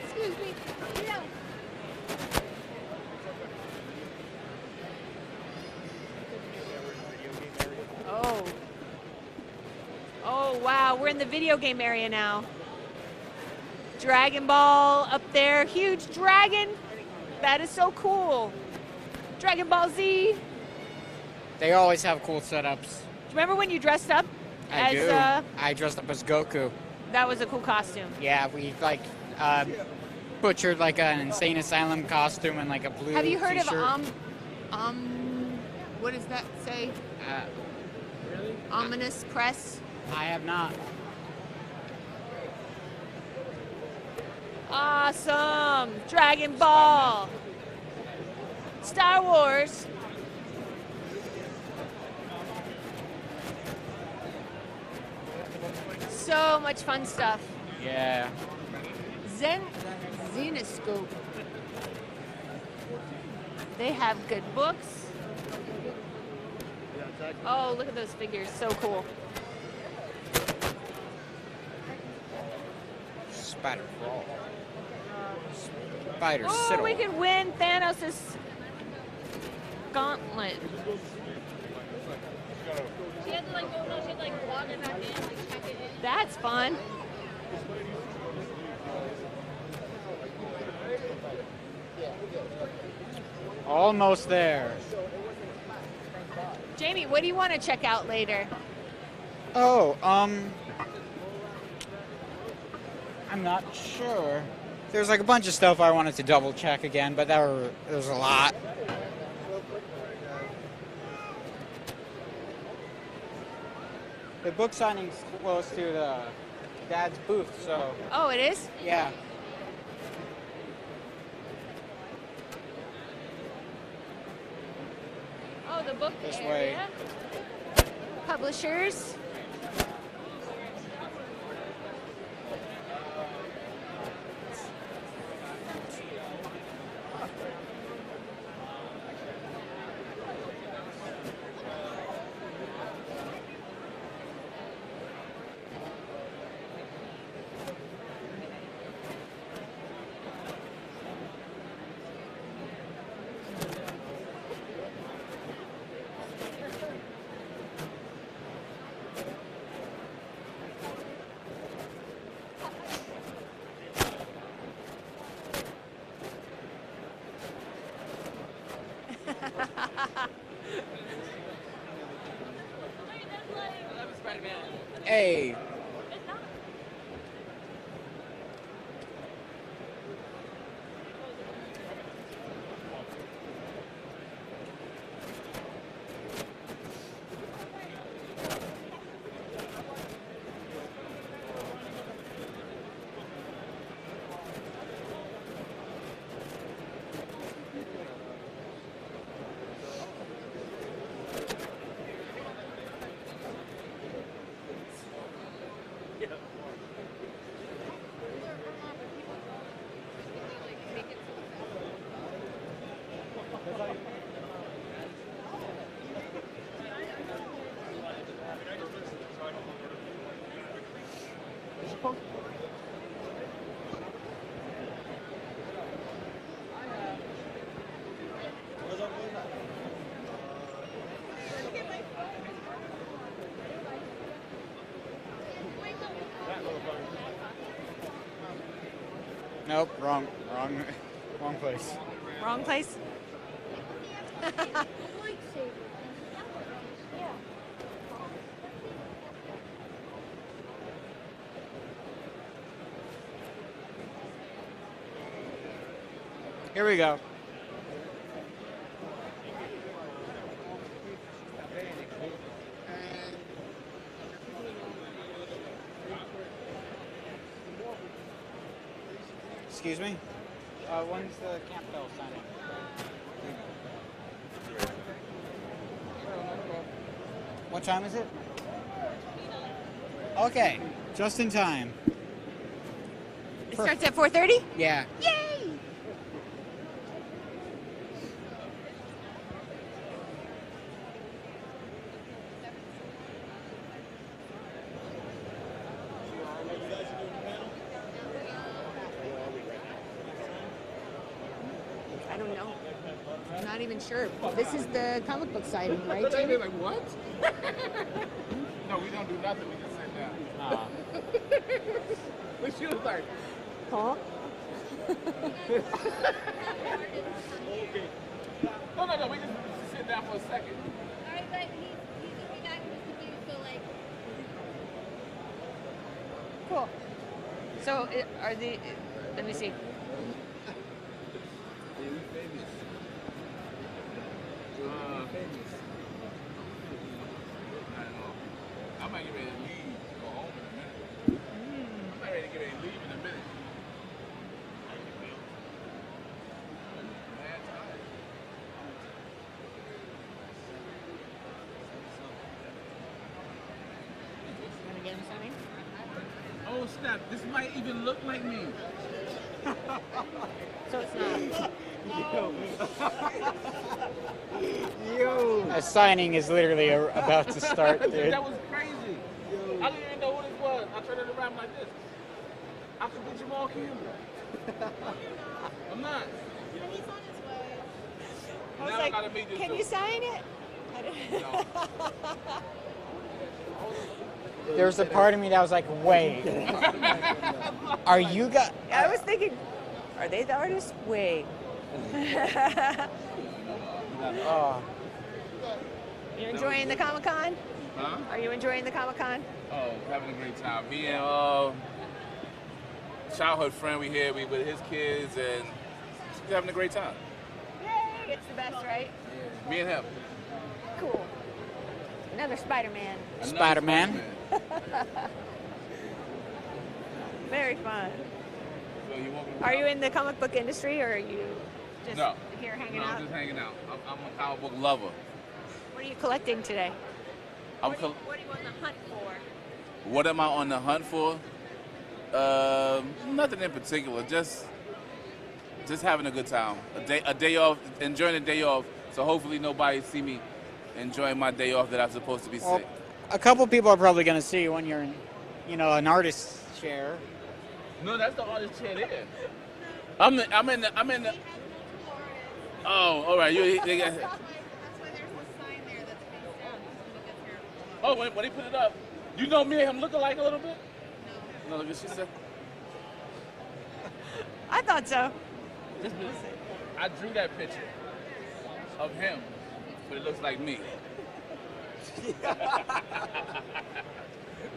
Excuse me. Yeah. Oh. Oh, wow. We're in the video game area now. Dragon Ball up there. Huge dragon. That is so cool. Dragon Ball Z. They always have cool setups. Do you remember when you dressed up I as do. I dressed up as Goku. that was a cool costume. Yeah, we like butchered like an insane asylum costume and like a blue Have you heard t-shirt. of what does that say? Really? Ominous Press? I have not. Awesome! Dragon Ball! Star Wars! So much fun stuff. Yeah. Zenoscope. They have good books. Oh, look at those figures. So cool. Spider Crawl. Spider Oh, Siddle. we could win Thanos' gauntlet. She had to like go, no, she had to like log it back in, like check it in. That's fun. Almost there. Jamie, what do you want to check out later? Oh, I'm not sure. There's like a bunch of stuff I wanted to double check again, but there was a lot. The book signing's close to the Dad's booth, so Oh, it is? yeah. Oh, the book This area. way. Publishers. Spider-Man. Hey. Nope, wrong place. Wrong place? Here we go. Excuse me? When's the camp bell signing? What time is it? Okay, just in time. It starts at 4:30? Yeah. Yay! I don't know. I'm not even sure. This is the comic book signing, right, Jamie? Like, what? No, we don't do nothing. We just sit down. What she was like? Huh? No. We just sit down for a second. Alright, but he's going back with you, so like. Cool. So, are the... Let me see. I might get ready to leave, go home in a minute. I'm not ready to get ready to leave in a minute. Mad tired. Want to get him something? Oh snap! This might even look like me. So it's not. Yo. A signing is literally about to start, dude. That was crazy. I didn't even know what it was. I turned it around like this. I could be Jamal Campbell. I'm not. I was Now like, I gotta meet this can dude. you sign it? I didn't- There's a part of me that was like, wait. Are you guys... I was thinking, are they the artists? Wait. Oh. You enjoying the Comic-Con? Huh? Are you enjoying the Comic-Con? Oh, having a great time. Me and childhood friend we here, we with his kids, and he's having a great time. Yay! It's the best, right? Yeah. Me and him. Cool. Another Spider-Man. Spider-Man. Very fun. So you walking Are you in the comic book industry, or are you just No. here hanging No, out? I'm just hanging out. I'm a comic book lover. What are you collecting today? I'm What are you on the hunt for? What am I on the hunt for? Nothing in particular. Just having a good time. A day off, enjoying a day off. So hopefully nobody see me enjoying my day off that I'm supposed to be Well, sick. a couple people are probably going to see you when you're in, an artist's chair. No, that's the artist chair there. I'm in the. Oh, all right. They got. Oh, when he put it up, you know me and him look alike a little bit. No, look, she said. I thought so. I drew that picture of him, but it looks like me.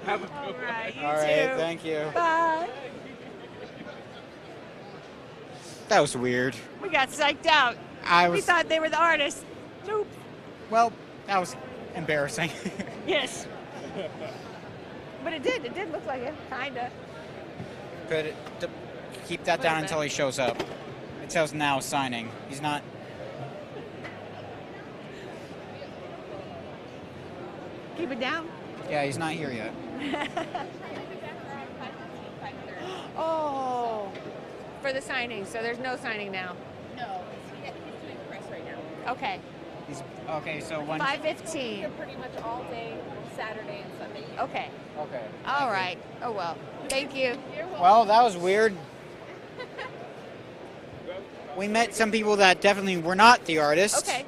Have a good All right, you All too. right, thank you. Bye. That was weird. We got psyched out. We was- thought they were the artists. Nope. Well, that was embarrassing. Yes. But it did look like it, kinda. Good. Keep that down until he shows up. It says now signing. He's not. Keep it down. Yeah, he's not here yet. Oh, for the signing. So there's no signing now. No, he's doing press right now. Okay. He's okay. So when 5:15. Pretty much all day, Saturday and Sunday. Okay. Okay. All right. Oh well. Thank you. Well, that was weird. We met some people that definitely were not the artists. Okay.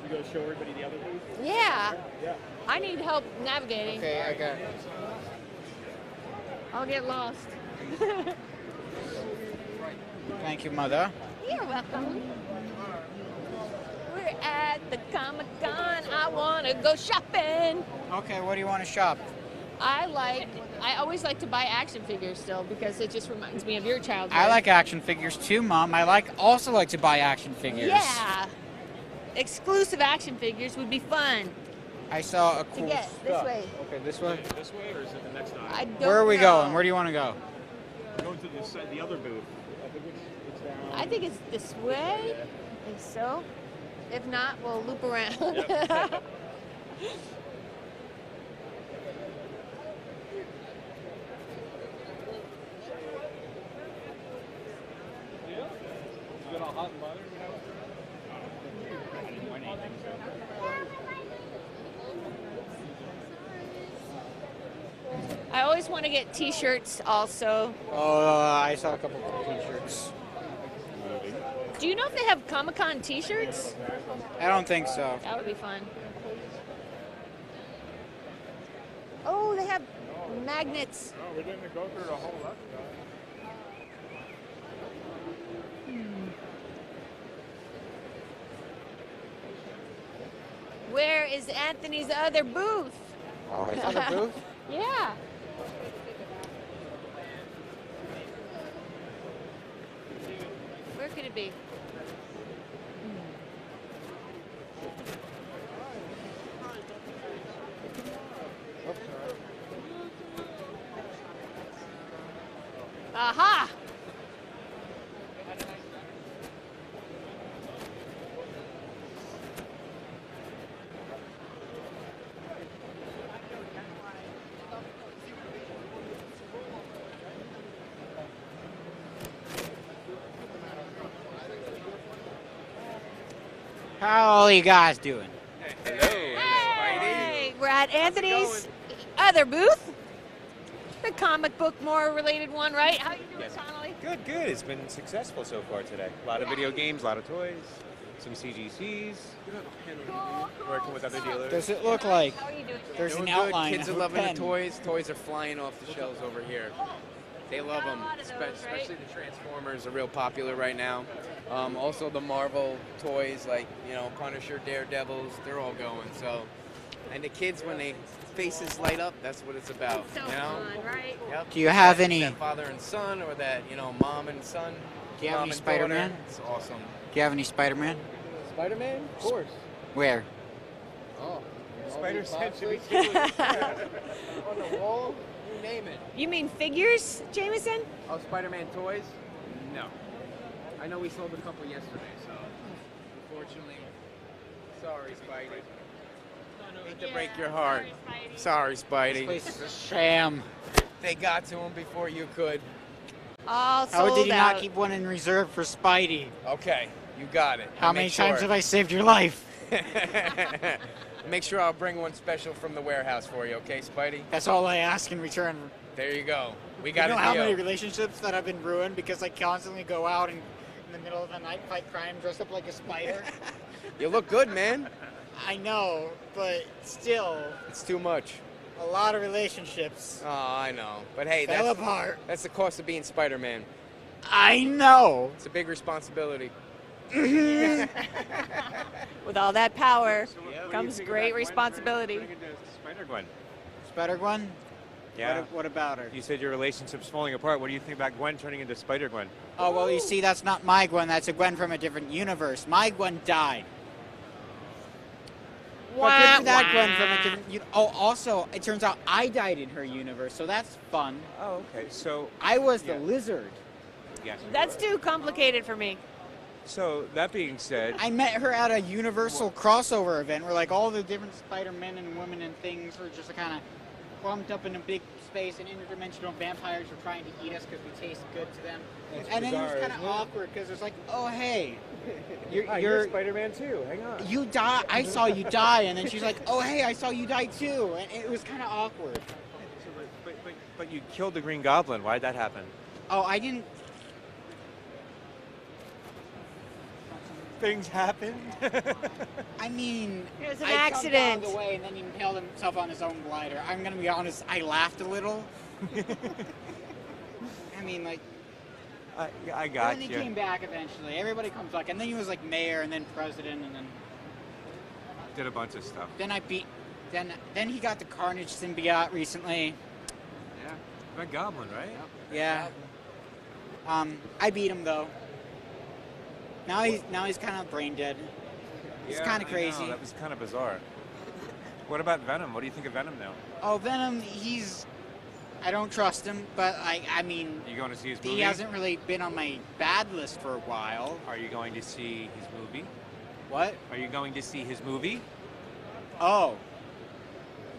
You go show everybody the other booth? Yeah. Yeah. I need help navigating. Okay, I got. I'll get lost. Thank you, Mother. You're welcome. We're at the Comic-Con. I want to go shopping. Okay, what do you want to shop? I always like to buy action figures still because it just reminds me of your childhood. I like action figures too, Mom. I also like to buy action figures. Yeah. Exclusive action figures would be fun I saw a to cool. get this way. Okay, this way. This way, or is it the next aisle? I don't Where are we know. going? Where do you want to go? Go to the other booth. I think it's down. I think it's this way. I think so. If not, we'll loop around. Yep. You got all hot and bothered? I didn't want anything, I always want to get T-shirts also. Oh, I saw a couple of T-shirts. Do you know if they have Comic-Con T-shirts? I don't think so. That would be fun. Oh, they have magnets. No, we didn't go through the whole lot. Where is Anthony's other booth? Oh, his other booth? Yeah. Where could it be? Aha! How are you guys doing? Hey, we're at Anthony's other booth. The comic book more related one, right? How you doing, Connolly? Good, good. It's been successful so far today. A lot of video games, a lot of toys, some CGCs. Working with other dealers. Does it look like How are you doing? there's Doing an good. outline Kids of are a loving pen? the toys. Toys are flying off the shelves over here. They love them. lot of those, right? Especially the Transformers are real popular right now. Also the Marvel toys like, Punisher, Daredevils, they're all going. So, and the kids, when they faces light up, that's what it's about. So fun, right? Yep. Do you have That- any- that father and son, or that mom and son? Do you have mom any and daughter? Spider-Man? It's awesome. Do you have any Spider-Man? Spider-Man, of course. Where? Oh, Spider sense should be on the wall. You name it. You mean figures, Jameson? Oh, Spider-Man toys? No. I know we sold a couple yesterday, so unfortunately, sorry, Spidey. Hate to break your heart. Sorry, Spidey. This place is a sham. They got to him before you could. All How sold did you out. not keep one in reserve for Spidey? Okay, you got it. How I'll many make times sure. have I saved your life? Make sure I'll bring one special from the warehouse for you, okay, Spidey? That's all I ask in return. There you go. We You got know a how deal. many relationships that have been ruined because I constantly go out and in the middle of the night fight crime dressed up like a spider? You look good, man. I know, but still, It's too much. a lot of relationships. Oh, I know. But hey, Fell that's apart. That's the cost of being Spider-Man. I know. It's a big responsibility. With all that power comes great responsibility. Spider-Gwen. Spider-Gwen? Yeah. What about her? You said your relationship's falling apart. What do you think about Gwen turning into Spider-Gwen? Oh, well, you see, that's not my Gwen. That's a Gwen from a different universe. My Gwen died. But good for that Gwen from a different also, it turns out I died in her universe, so that's fun. Oh, okay. So I was the lizard. Yes. That's too complicated for me. So that being said, I met her at a Universal crossover event where like all the different Spider-Men and women and things were just kind of clumped up in a big space, and interdimensional vampires were trying to eat us because we taste good to them. That's and bizarre, then it was kind isn't of it? awkward because it's like, oh hey, you're Spider-Man too. Hang on. you die. I saw you die, and then she's like, oh hey, I saw you die too, and it was kind of awkward. So, but you killed the Green Goblin. Why'd that happen? Oh, I didn't. Things happened. I mean, It was an I jumped accident. out of the way, and then he impaled himself on his own glider. I'm gonna be honest. I laughed a little. I mean, like. I got And then you. he came back eventually. Everybody comes back, and then he was like mayor, and then president, and then Did a bunch of stuff. then he got the Carnage symbiote recently. Yeah. Red Goblin, right? Yeah. I beat him though. Now he's kind of brain dead. It's Yeah, kind of I crazy. know, that was kind of bizarre. What about Venom? What do you think of Venom now? Oh, Venom, I don't trust him, but I mean, Are you going to see his movie? he hasn't really been on my bad list for a while. Are you going to see his movie? What? Are you going to see his movie? Oh.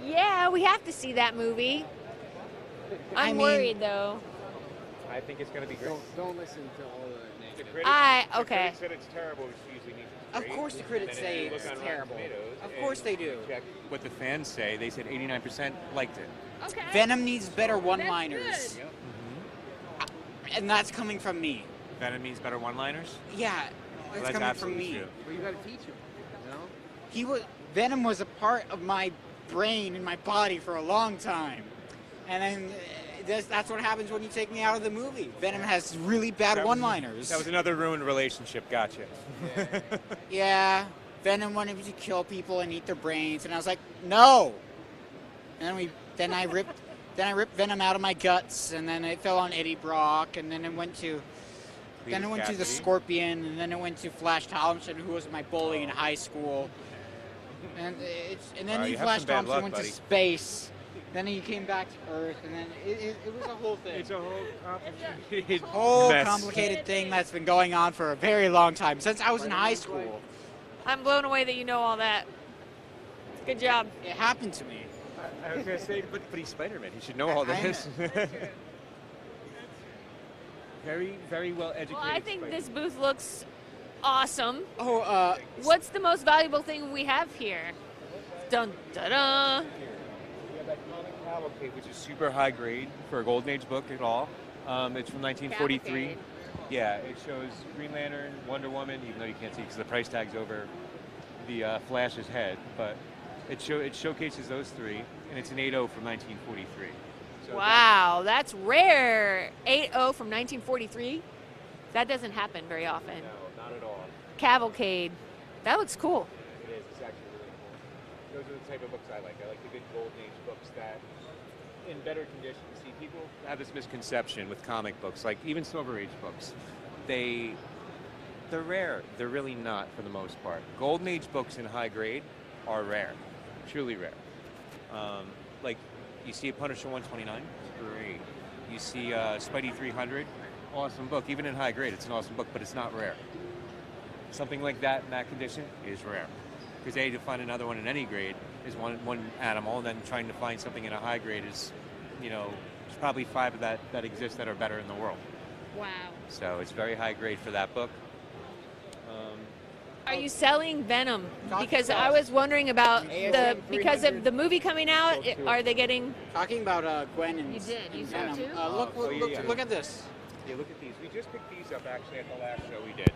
Yeah, we have to see that movie. I'm worried though. I think it's going to be great. Don't listen to all the negative. The okay. critics said it's terrible, which usually means it's Of great. course the critics And then say if you it's look on terrible. Rotten Tomatoes Of and course they do. check what the fans say. They said 89% liked it. Okay. Venom needs better one-liners. Yep. And that's coming from me. Venom means better one-liners? Yeah, Well, that's coming from me. true. Well, you got to teach him. You know? Venom was a part of my brain and my body for a long time, and then that's what happens when you take me out of the movie. Venom has really bad one-liners. That was another ruined relationship. Gotcha. Yeah, Venom wanted to kill people and eat their brains, and I was like, no. And then I ripped Venom out of my guts, and then it fell on Eddie Brock, and then it went to the Scorpion, and then it went to Flash Thompson, who was my bully in high school. And then You have Flash some bad Thompson luck, went buddy. to space. Then he came back to Earth, and then it was a whole thing. It's a whole complicated whole mess. complicated thing that's been going on for a very long time, since I was in high school. I'm blown away that you know all that. Good job. It happened to me. I was going to say, but he's Spider-Man. He should know all this. Very, very well educated. Well, I think this booth looks awesome. Oh, what's the most valuable thing we have here? Dun da da. We have that comic Cavalcade, which is super high grade for a Golden Age book at all. It's from 1943. Cavalcade. Yeah, it shows Green Lantern, Wonder Woman, even though you can't see because the price tag's over the Flash's head, but it showcases those three, and it's an 8.0 from 1943. So Wow, that's rare. 8.0 from 1943. That doesn't happen very often. No, not at all. Cavalcade. That looks cool. It is. It's actually really cool. Those are the type of books I like. I like the good Golden Age books that, in better condition. See, people have this misconception with comic books, like even Silver Age books. They're rare. They're really not for the most part. Golden Age books in high grade are rare, truly rare. Like you see a Punisher 129, it's great. You see Spidey 300, awesome book. Even in high grade, it's an awesome book, but it's not rare. Something like that in that condition is rare. Because to find another one in any grade is one animal, and then trying to find something in a high grade is, there's probably 5 of that exist that are better in the world. Wow. So it's very high grade for that book. Are you selling Venom? Because I was wondering about because of the movie coming out. Are they getting? Talking about Gwen and You did. You saw Venom. too? Look at this. Yeah, look at these. We just picked these up actually at the last show we did.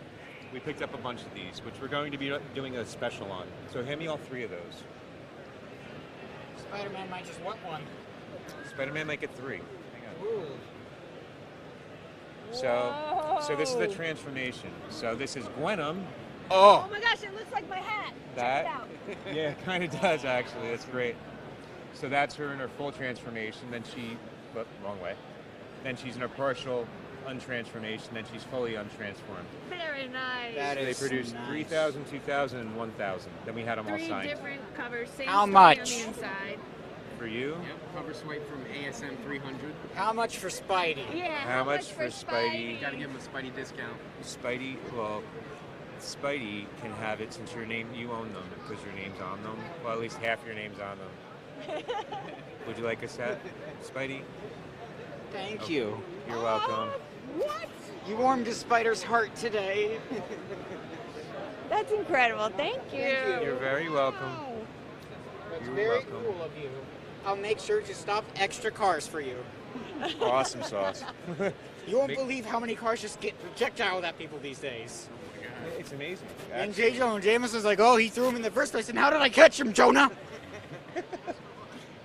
We picked up a bunch of these, which we're going to be doing a special on. So hand me all 3 of those. Spider-Man might just want one. Spider-Man might get 3. Hang on. So this is the transformation. So this is Gwenum. Oh my gosh, it looks like my hat. That, Check it out. yeah, it kind of does actually. That's great. So that's her in her full transformation. Then wrong way. Then she's in her partial untransformation. Then she's fully untransformed. Very nice. So they produced 3,000, 2,000, and 1,000. Then we had them all Three signed. different covers, same How story much? on the inside. For you? Yep, cover swipe from ASM 300. How much for Spidey? Yeah. How much for Spidey? Gotta give him a Spidey discount. Spidey, well, Spidey can have it since you own them because your name's on them. Well, at least half your name's on them. Would you like a set, Spidey? Thank you. You're welcome. What? You warmed a spider's heart today. That's incredible. Thank you. You're very welcome. That's You're very welcome. cool of you. I'll make sure to stop extra cars for you. Awesome sauce. You won't believe how many cars just get projectiled at people these days. It's amazing. And J. Jonah Jameson's like, oh, he threw him in the first place, and how did I catch him, Jonah?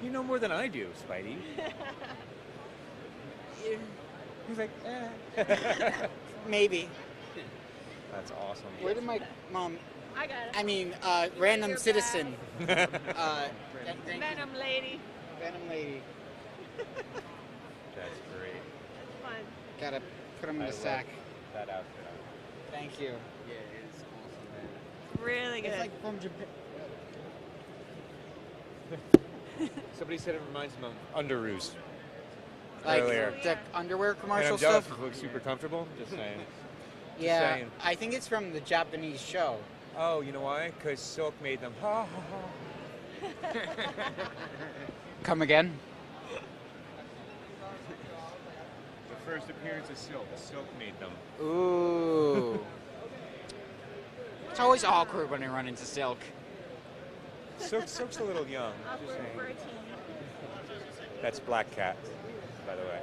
You know more than I do, Spidey. He's like, Maybe. That's awesome. Where did my mom? I got it. I mean, random citizen. Venom lady. Venom lady. That's great. Fun. Gotta put him in I the sack. love that outfit. Thank you. Yeah, it is awesome, man. Really good. It's like from Japan. Somebody said it reminds them of Underoos. Like Earlier. the underwear And commercial I'm jealous stuff. it looks super comfortable. Just saying. Just Yeah, saying. I think it's from the Japanese show. Oh, you know why? Because Silk made them. Ha ha ha. Come again? The first appearance of Silk. Silk made them. Ooh. It's always awkward when I run into Silk. Silk's a little young. Just saying. That's Black Cat, by the way.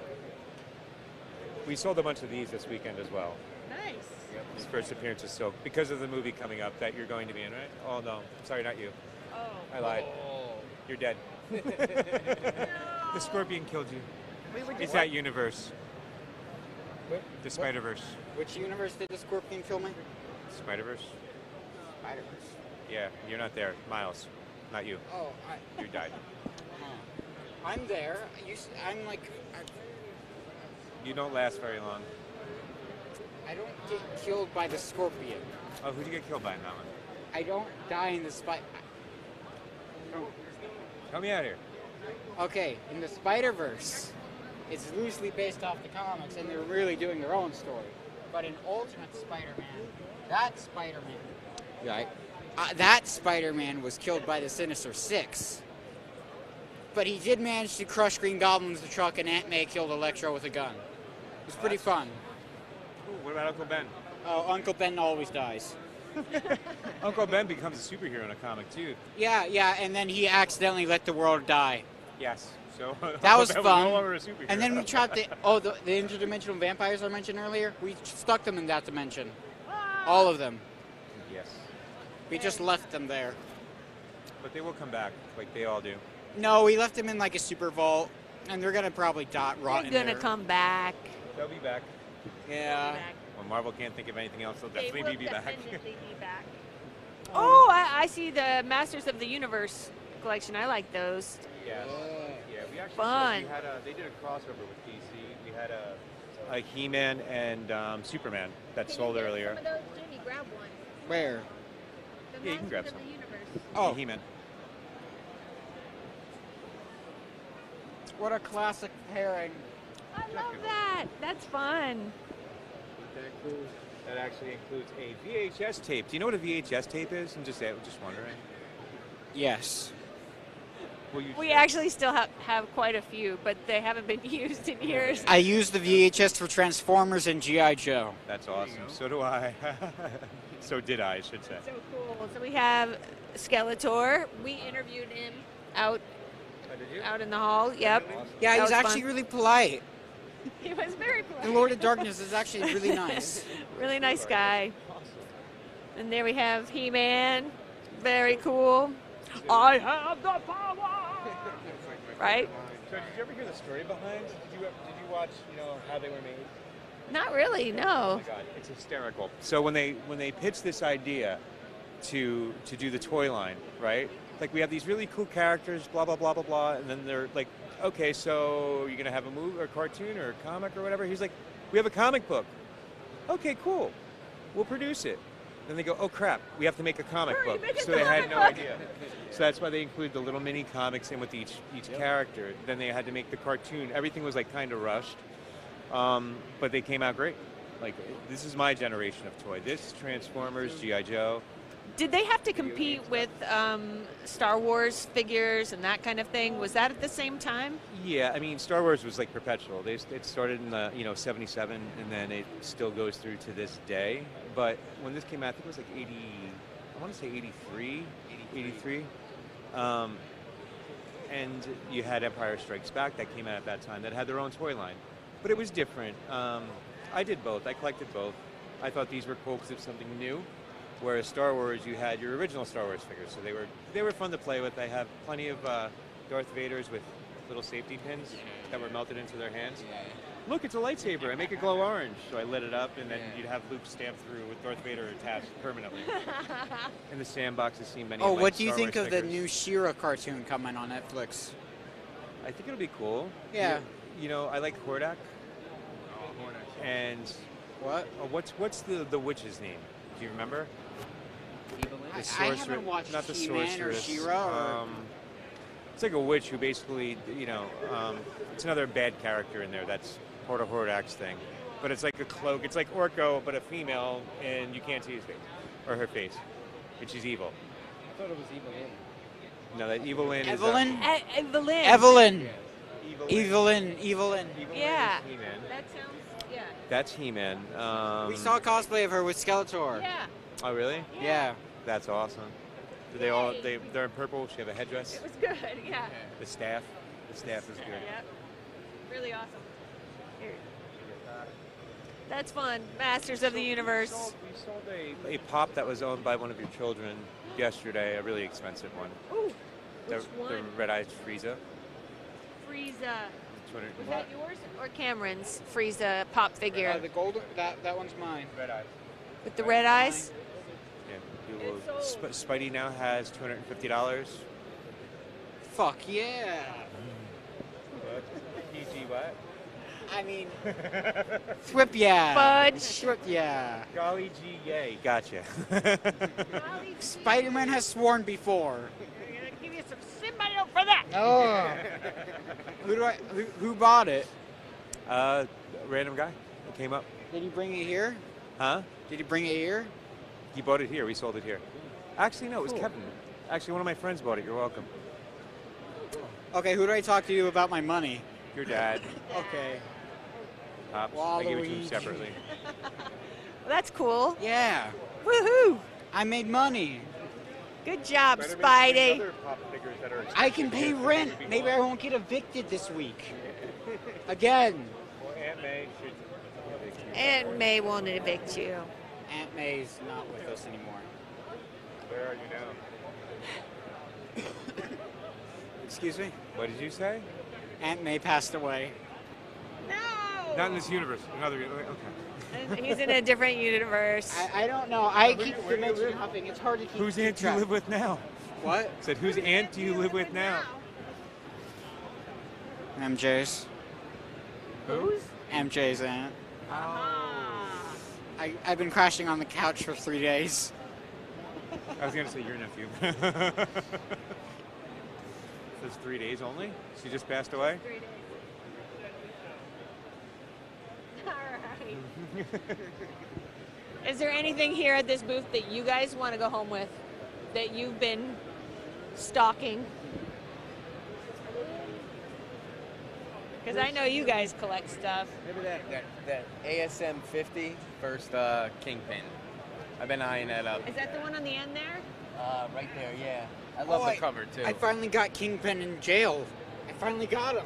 We sold a bunch of these this weekend as well. Nice. Yep, his first appearance of Silk, because of the movie coming up that you're going to be in, right? Oh no, sorry, not you. Oh. I lied. You're dead. The scorpion killed you. It's that universe. The Spider-Verse. Which universe did the Scorpion kill me? Spider-Verse? Spider-Verse. Yeah, you're not there. Miles, not you. Oh, You died. I'm there. I'm like, You don't last very long. I don't get killed by the Scorpion. Oh, who'd you get killed by in that one? I don't die in the Help me out here. Okay, in the Spider-Verse, it's loosely based off the comics, and they're really doing their own story. But in Ultimate Spider-Man, that Spider-Man, right? That Spider-Man was killed by the Sinister Six. But he did manage to crush Green Goblin with the truck, and Aunt May killed Electro with a gun. It was pretty fun. Ooh, what about Uncle Ben? Oh, Uncle Ben always dies. Uncle Ben becomes a superhero in a comic too. Yeah, and then he accidentally let the world die. Yes. So That was Uncle Ben fun. no longer a superhero. And then we trapped the interdimensional vampires I mentioned earlier. We stuck them in that dimension. All of them. Yes. We just left them there. But they will come back, like they all do. No, we left them in like a super vault, and they're gonna probably rot They're in gonna there. come back. They'll be back. Yeah. When Marvel can't think of anything else, they'll They definitely will be back. definitely be back. Oh, I see the Masters of the Universe collection. I like those. Yeah. Yeah. We actually Fun. We had they did a crossover with DC. We had a He-Man and Superman that sold earlier. Some of those, Jimmy, grab one. Where? The Yeah, you can grab Masters some. of the Universe. Oh. He-Man. What a classic pairing. I love that. That's fun. Isn't that cool? That actually includes a VHS tape. Do you know what a VHS tape is? I'm just wondering. Yes. Well, you We actually still have quite a few, but they haven't been used in years. I used the VHS for Transformers and G.I. Joe. That's awesome. So do I. So did I should say. So cool. So we have Skeletor. We interviewed him out in the hall. Yep. Yeah, That he's was actually fun. really polite. He was very polite. The Lord of Darkness is actually really nice. Really nice guy. And there we have He-Man. Very cool. I have the power. Right? So did you ever hear the story behind? Did you watch how they were made? Not really, Oh no. my God, it's hysterical. So when they pitched this idea to do the toy line, right? Like we have these really cool characters, blah blah blah blah blah, and then they're like, okay, so you're gonna have a movie or a cartoon or a comic or whatever. He's like, we have a comic book. Okay, cool. We'll produce it. Then they go, oh crap, we have to make a comic book. So they had no idea. So that's why they include the little mini comics in with each character. Then they had to make the cartoon. Everything was like kind of rushed, but they came out great. Like this is my generation of toy. This Transformers, G.I. Joe. Did they have to compete with Star Wars figures and that kind of thing? Was that at the same time? Yeah, I mean, Star Wars was like perpetual. It started in the 77, and then it still goes through to this day. But when this came out, I think it was like 80. I want to say 83. 83. And you had Empire Strikes Back that came out at that time that had their own toy line, but it was different. I did both. I collected both. I thought these were cool because it was something new. Whereas Star Wars, you had your original Star Wars figures, so they were fun to play with. I have plenty of Darth Vaders with little safety pins that were melted into their hands. Look, it's a lightsaber. I make it glow orange. So I lit it up, and then you'd have Luke stamped through with Darth Vader attached permanently. In the sandbox, I've seen many. Oh, like, what do you Star think Wars of the figures. new She-Ra cartoon coming on Netflix? I think it'll be cool. Yeah. You know, I like Hordak. And what? Oh, what's the witch's name? Do you remember? I haven't watched not the He-Man or sorceress. She-Ra. It's like a witch who basically, it's another bad character in there. That's part of Hordak's thing. But it's like a cloak. It's like Orko, but a female, and you can't see his face or her face, and she's evil. I thought it was Evelyn. No, that Evelyn is Evelyn? Evelyn. Evelyn. Evelyn. Evelyn. Yeah. He-Man. That sounds, yeah. That's He-Man. We saw a cosplay of her with Skeletor. Yeah. Oh, really? Yeah. That's awesome. Do they all? They're in purple. She have a headdress. It was good, yeah. The staff. The staff is good. Yep. Really awesome. Here. That's fun. Masters of the Universe. We sold a pop that was owned by one of your children yesterday, a really expensive one. Ooh, The, which one? the red-eyed Frieza. Frieza. 200 Was that yours or Cameron's Frieza pop figure? The golden, that one's mine. Red eyes. With the red eyes? Yeah. Spidey now has $250. Fuck yeah. PG what? I mean, Thwip yeah. Fudge. Thwip yeah. Golly gee yay. Gotcha. Spider-Man has sworn before. I'm gonna give you some symbiote for that. Oh. Who bought it? Random guy. It came up. Did he bring it here? Huh? Did he bring it here? He bought it here. We sold it here. Actually, no, it was Cool. Kevin. Actually, one of my friends bought it. You're welcome. Okay, who do I talk to about my money? Your dad. Okay. Pops. I gave it to him Waluigi. separately. Well, that's cool. Yeah. Woohoo! I made money. Good job, Spider-Man's Spidey. other pop figures that are I can pay rent. Maybe I won't get evicted this week. Again. Well, Aunt May should. Aunt May won't evict you. Aunt May's not with us anymore. Where are you now? Excuse me? What did you say? Aunt May passed away. No! Not in this universe. Another. Okay. He's in a different universe. I don't know. I keep dimension hopping. It's hard to keep Whose aunt do you track. live with now? What? Said whose aunt do you live with now? MJ's. Whose? MJ's aunt. Oh. I've been crashing on the couch for 3 days. I was gonna say your nephew. Says 3 days only. She just passed away. 3 days. All right. Is there anything here at this booth that you guys want to go home with? That you've been stalking? Because I know you guys collect stuff. Maybe that ASM 50 first Kingpin. I've been eyeing that up. Is that the one on the end there? Right there, yeah. I love the cover too. I finally got Kingpin in jail. I finally got him.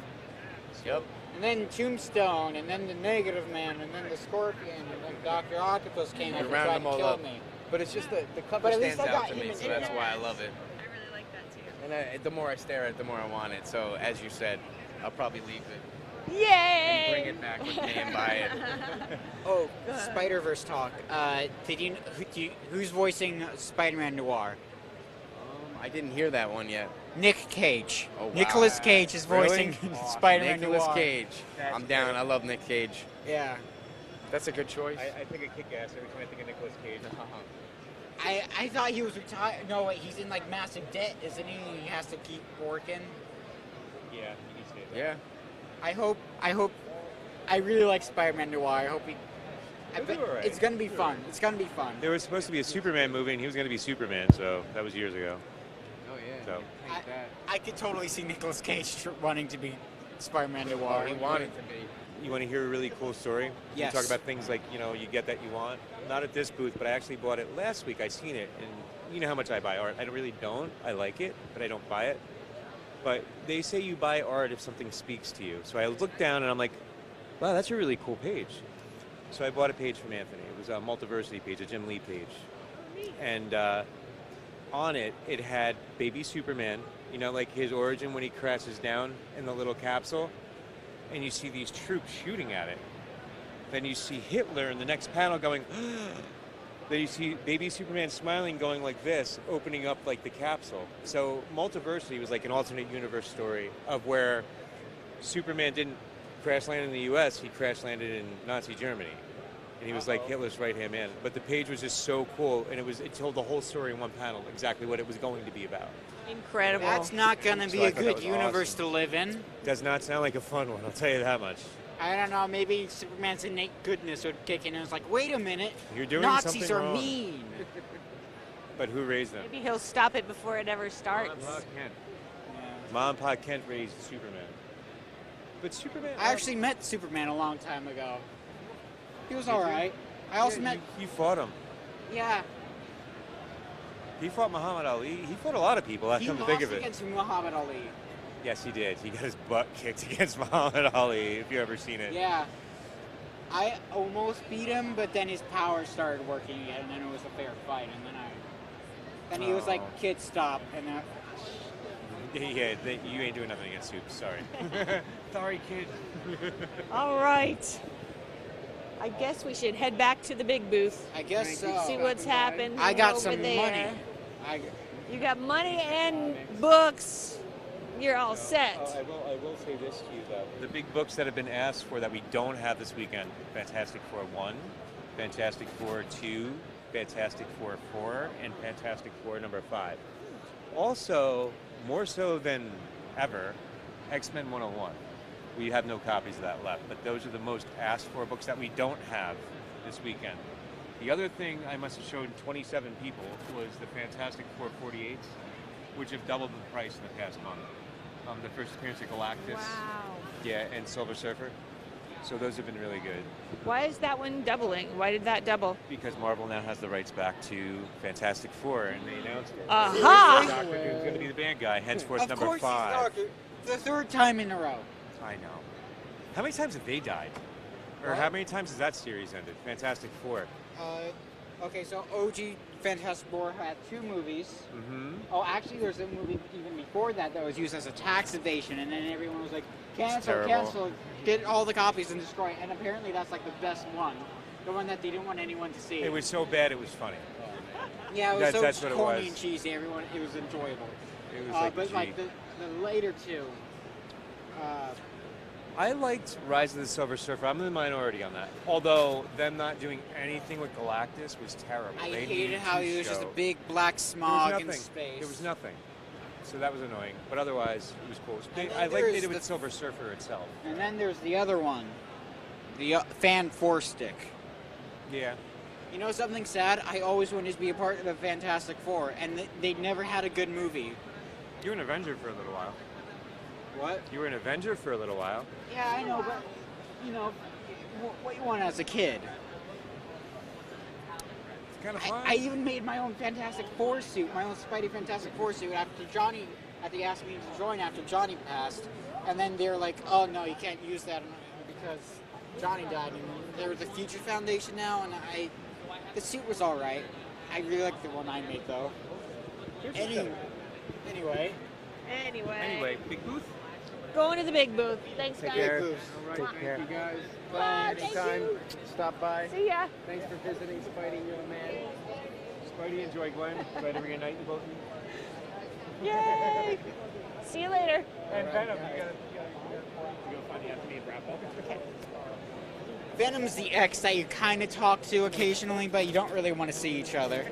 Yep. And then Tombstone, and then the Negative Man, and then the Scorpion, and then Dr. Octopus came up and round tried them to all kill up. me. But it's just the cover But at least stands I out got to him me, in so that's there. why I love it. I really like that too. And the more I stare at it, the more I want it. So as you said, I'll probably leave it Yay! And bring it back with me and buy it. Oh, Spider-Verse talk. Who's voicing Spider-Man Noir? I didn't hear that one yet. Nick Cage. Oh, wow. Nicolas Cage is voicing Really? Spider-Man Nicolas Noir. Cage. That's I'm down. I love Nick Cage. Yeah. That's a good choice. I think of Kick-Ass every time I think of Nicolas Cage. I thought he was retired. No, wait, he's in like massive debt, isn't he? He has to keep working. Yeah, he stays there. Yeah. I really like Spider-Man Noir. I hope he. He'll do all right. It's gonna be fun. It's gonna be fun. There was supposed to be a Superman movie, and he was going to be Superman, so that was years ago. Oh, yeah. So. I could totally see Nicolas Cage wanting to be Spider-Man Noir. He wanted to be. You want to hear a really cool story? Yes. You talk about things like, you get that you want. Not at this booth, but I actually bought it last week. I seen it, and you know how much I buy art. I really don't. I like it, but I don't buy it. But they say you buy art if something speaks to you. So I looked down, and I'm like, wow, that's a really cool page. So I bought a page from Anthony. It was a Multiversity page, a Jim Lee page. And on it, it had baby Superman, like his origin when he crashes down in the little capsule. And you see these troops shooting at it. Then you see Hitler in the next panel going, then you see baby Superman smiling, going like this, opening up like the capsule. So Multiversity was like an alternate universe story of where Superman didn't crash land in the U.S., he crash landed in Nazi Germany. And he was like Hitler's right-hand man. But the page was just so cool, and it told the whole story in one panel, exactly what it was going to be about. Incredible. That's not going to be So I a thought that good was universe awesome. to live in. Does not sound like a fun one, I'll tell you that much. I don't know, maybe Superman's innate goodness would kick in and it's like, wait a minute, You're doing Nazis something are wrong. mean. But who raised them? Maybe he'll stop it before it ever starts. Mom and Pa Kent raised Superman. But Superman... I actually met Superman a long time ago. He was Did you? alright. I also met... You fought him. Yeah. He fought Muhammad Ali. He fought a lot of people, He come to lost think of it. against Muhammad Ali. Yes, he did. He got his butt kicked against Muhammad Ali, if you've ever seen it. Yeah. I almost beat him, but then his power started working again, and then it was a fair fight, and then he was like, Oh. kid, stop, and then... Yeah, you ain't doing nothing against Soup. Sorry. Sorry, kid. All right. I guess we should head back to the big booth. I guess so. See what's happened. I got over some there. money. You got money and books. You're all set. I will say this to you, though. The big books that have been asked for that we don't have this weekend, Fantastic Four 1, Fantastic Four 2, Fantastic Four 4, and Fantastic Four number 5. Also, more so than ever, X-Men 101. We have no copies of that left, but those are the most asked for books that we don't have this weekend. The other thing I must have shown 27 people was the Fantastic Four 48s, which have doubled the price in the past month. The first appearance of Galactus. Wow. Yeah, and Silver Surfer. So those have been really good. Why is that one doubling? Why did that double? Because Marvel now has the rights back to Fantastic Four, and they announced it. Aha! Doctor Doom's going to be the bad guy, henceforth Of number course 5. he's Doctor. The third time in a row. I know. How many times have they died? Or What? how many times has that series ended? Fantastic Four. Okay, so OG Fantastic Four had 2 movies. Mm-hmm. Oh, actually, there's a movie even before that that was used as a tax evasion, and then everyone was like, cancel, terrible. cancel, get all the copies and destroy it. And apparently that's like the best one. The one that they didn't want anyone to see. It was so bad it was funny. Yeah, it was so That's what it corny was. and cheesy. Everyone, it was enjoyable. It was like but G. like the later 2, I liked Rise of the Silver Surfer. I'm in the minority on that. Although them not doing anything with Galactus was terrible. I They hated needed how to he was just a show. big black smog There in was nothing. space. There was nothing. So that was annoying. But otherwise, it was cool. And then I liked there's it with the- Silver Surfer itself. And then there's the other one, the Fan 4 Stick. Yeah. You know something sad? I always wanted to be a part of the Fantastic Four, and they never had a good movie. You were an Avenger for a little while. What? You were an Avenger for a little while. Yeah, I know, but, you know, what you want as a kid. It's kind of fun. I even made my own Fantastic Four suit, my own Spidey Fantastic Four suit after Johnny, they asked me to join after Johnny passed, and then they're like, oh no, you can't use that because Johnny died, and there was the Future Foundation now, and the suit was alright. I really like the one I made though. Anyway. Anyway, big booth. Going to the big booth. Thanks, Take guys. care. Mwah. Take care. Thank you guys. Bye, thank Anytime. you. Stop by. See ya. Thanks for visiting, Spidey. You're a man. Spidey, enjoy Glenn. Glad to reunite you both. Yay! See you later. And Venom, you gotta find the Anthony and wrap up. Okay. Venom's the ex that you kind of talk to occasionally, but you don't really want to see each other.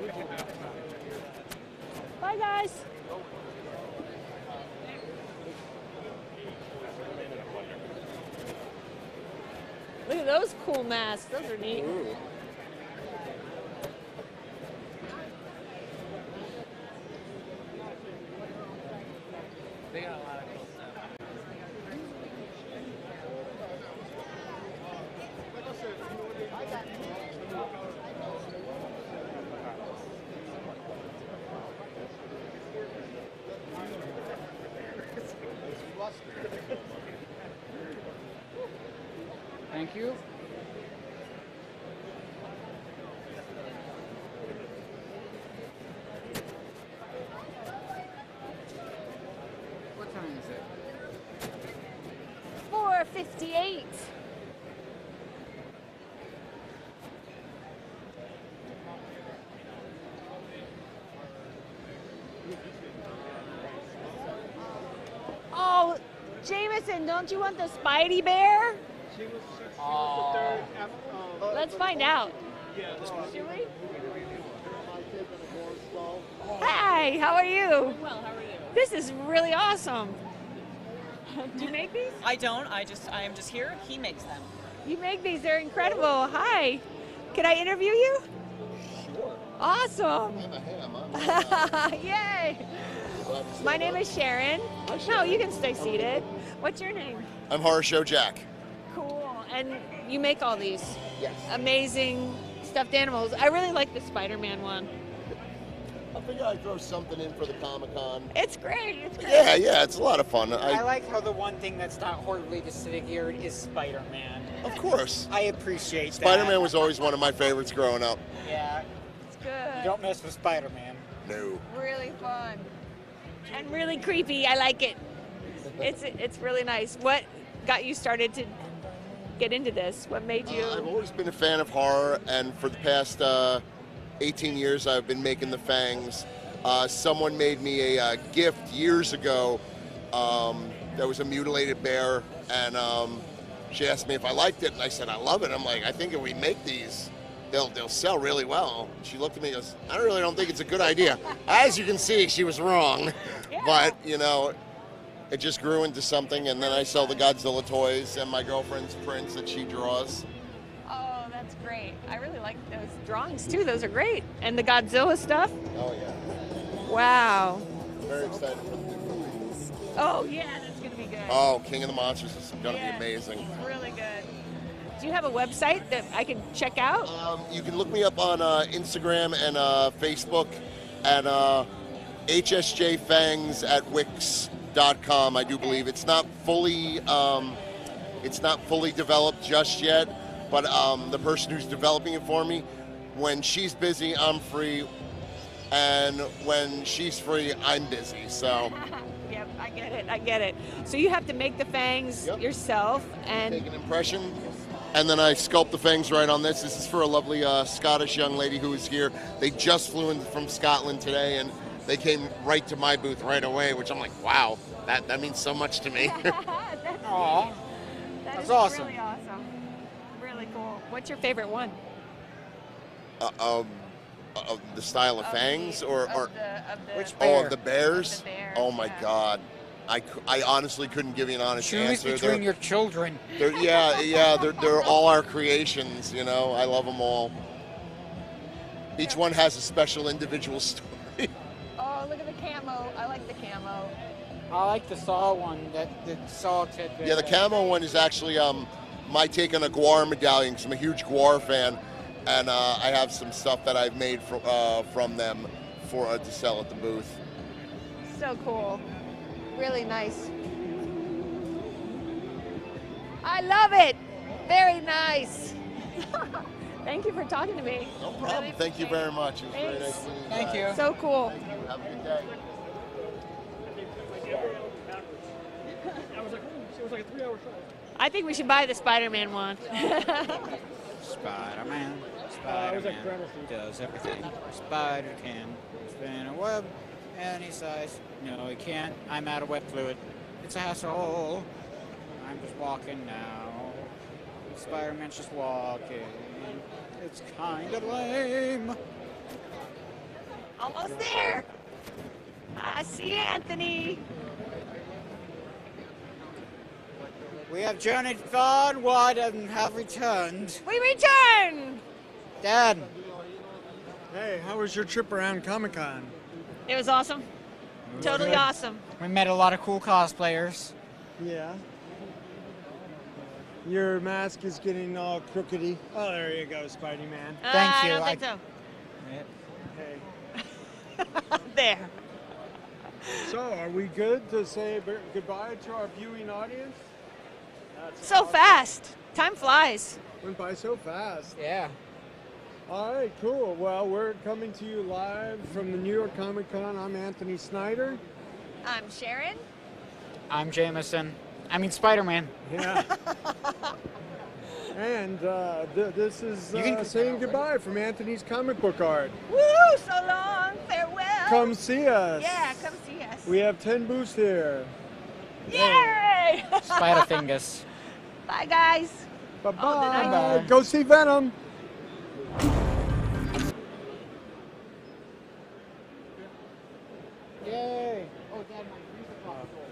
Bye, guys. Look at those cool masks. Those are neat. Ooh. They got a lot of cool stuff. Thank you. What time is it? 4:58. Oh, Jameson, don't you want the Spidey bear? Let's find out. Should we? Hi, how are you? Well, how are you? This is really awesome. Do you make these? I don't. I am just here. He makes them. You make these. They're incredible. Hi. Can I interview you? Sure. Awesome. Yay. My name is Sharron. No, you can stay seated. What's your name? I'm Horror Show Jack. Cool. And you make all these Yes. amazing stuffed animals. I really like the Spider-Man one. I figured I'd throw something in for the Comic-Con. It's great. It's great. Yeah, it's a lot of fun. I like how the one thing that's not horribly disfigured is Spider-Man. Of course. I appreciate that. Spider-Man was always one of my favorites growing up. Yeah. It's good. You don't mess with Spider-Man. No. Really fun. And really creepy. I like it. It's really nice. What got you started to get into this? What made you? I've always been a fan of horror, and for the past 18 years, I've been making the fangs. Someone made me a gift years ago. That was a mutilated bear, and she asked me if I liked it, and I said I love it. I'm like, I think if we make these, they'll sell really well. She looked at me and goes, I really don't think it's a good idea. As you can see, she was wrong, but it just grew into something, and then I sell the Godzilla toys and my girlfriend's prints that she draws. Oh, that's great. I really like those drawings too. Those are great. And the Godzilla stuff. Oh yeah. Wow. Very excited for the new movie. Oh yeah, that's gonna be good. Oh, King of the Monsters is going to be amazing. Really good. Do you have a website that I can check out? You can look me up on Instagram and Facebook at hsjfangs@wix.com. I do believe it's not fully developed just yet, but the person who's developing it for me, when she's busy, I'm free, and when she's free, I'm busy. So. Yep, I get it. So you have to make the fangs yourself and take an impression, and then I sculpt the fangs right on this. This is for a lovely Scottish young lady who is here. They just flew in from Scotland today, and they came right to my booth right away, which I'm like, wow, that means so much to me. Aww. That's awesome. Really awesome. Really cool. What's your favorite one? Of the style of fangs, or Which of the bears? Of the bears, oh my God, I honestly couldn't give you an honest Choose answer. between your children. They're all our creations. I love them all. Each one has a special individual story. Oh, look at the camo. I like the camo. I like the Saw one, the Saw tip. Yeah, the camo one is actually my take on a Guar medallion, because I'm a huge Guar fan, and I have some stuff that I've made from them to sell at the booth. So cool. Really nice. I love it. Very nice. Thank you for talking to me. No problem. Really Thank you very much. It was very Thanks. nice meeting you. Thank you. So cool. Have a good day. I was like, I think we should buy the Spider-Man one. Spider-Man, Spider-Man does everything a spider can. Spin a web any size. No, he can't. I'm out of web fluid. It's a hassle. I'm just walking now. Spider-Man's just walking. It's kind of lame. Almost there. I see Anthony. We have journeyed far and wide and have returned. We return. Dad. Hey, how was your trip around Comic-Con? It was awesome. Totally awesome. We met a lot of cool cosplayers. Yeah. Your mask is getting all crookedy. Oh, there you go, Spidey-Man. Thank you. I don't think Hey. There. So, are we good to say goodbye to our viewing audience? That's So fast. Time flies. Went by so fast. Yeah. All right, cool. Well, we're coming to you live from the New York Comic Con. I'm Anthony Snyder. I'm Sharron. I'm Jameson. I mean Spider-Man. Yeah. And this is saying goodbye from Anthony's Comic Book Art. Woo! So long. Farewell. Come see us. Yeah, come see us. We have 10 booths here. Yay! Spider-Fingus. Bye, guys. Bye-bye. Oh, Go see Venom. Yay! Oh, Dad, my freezer pop's full.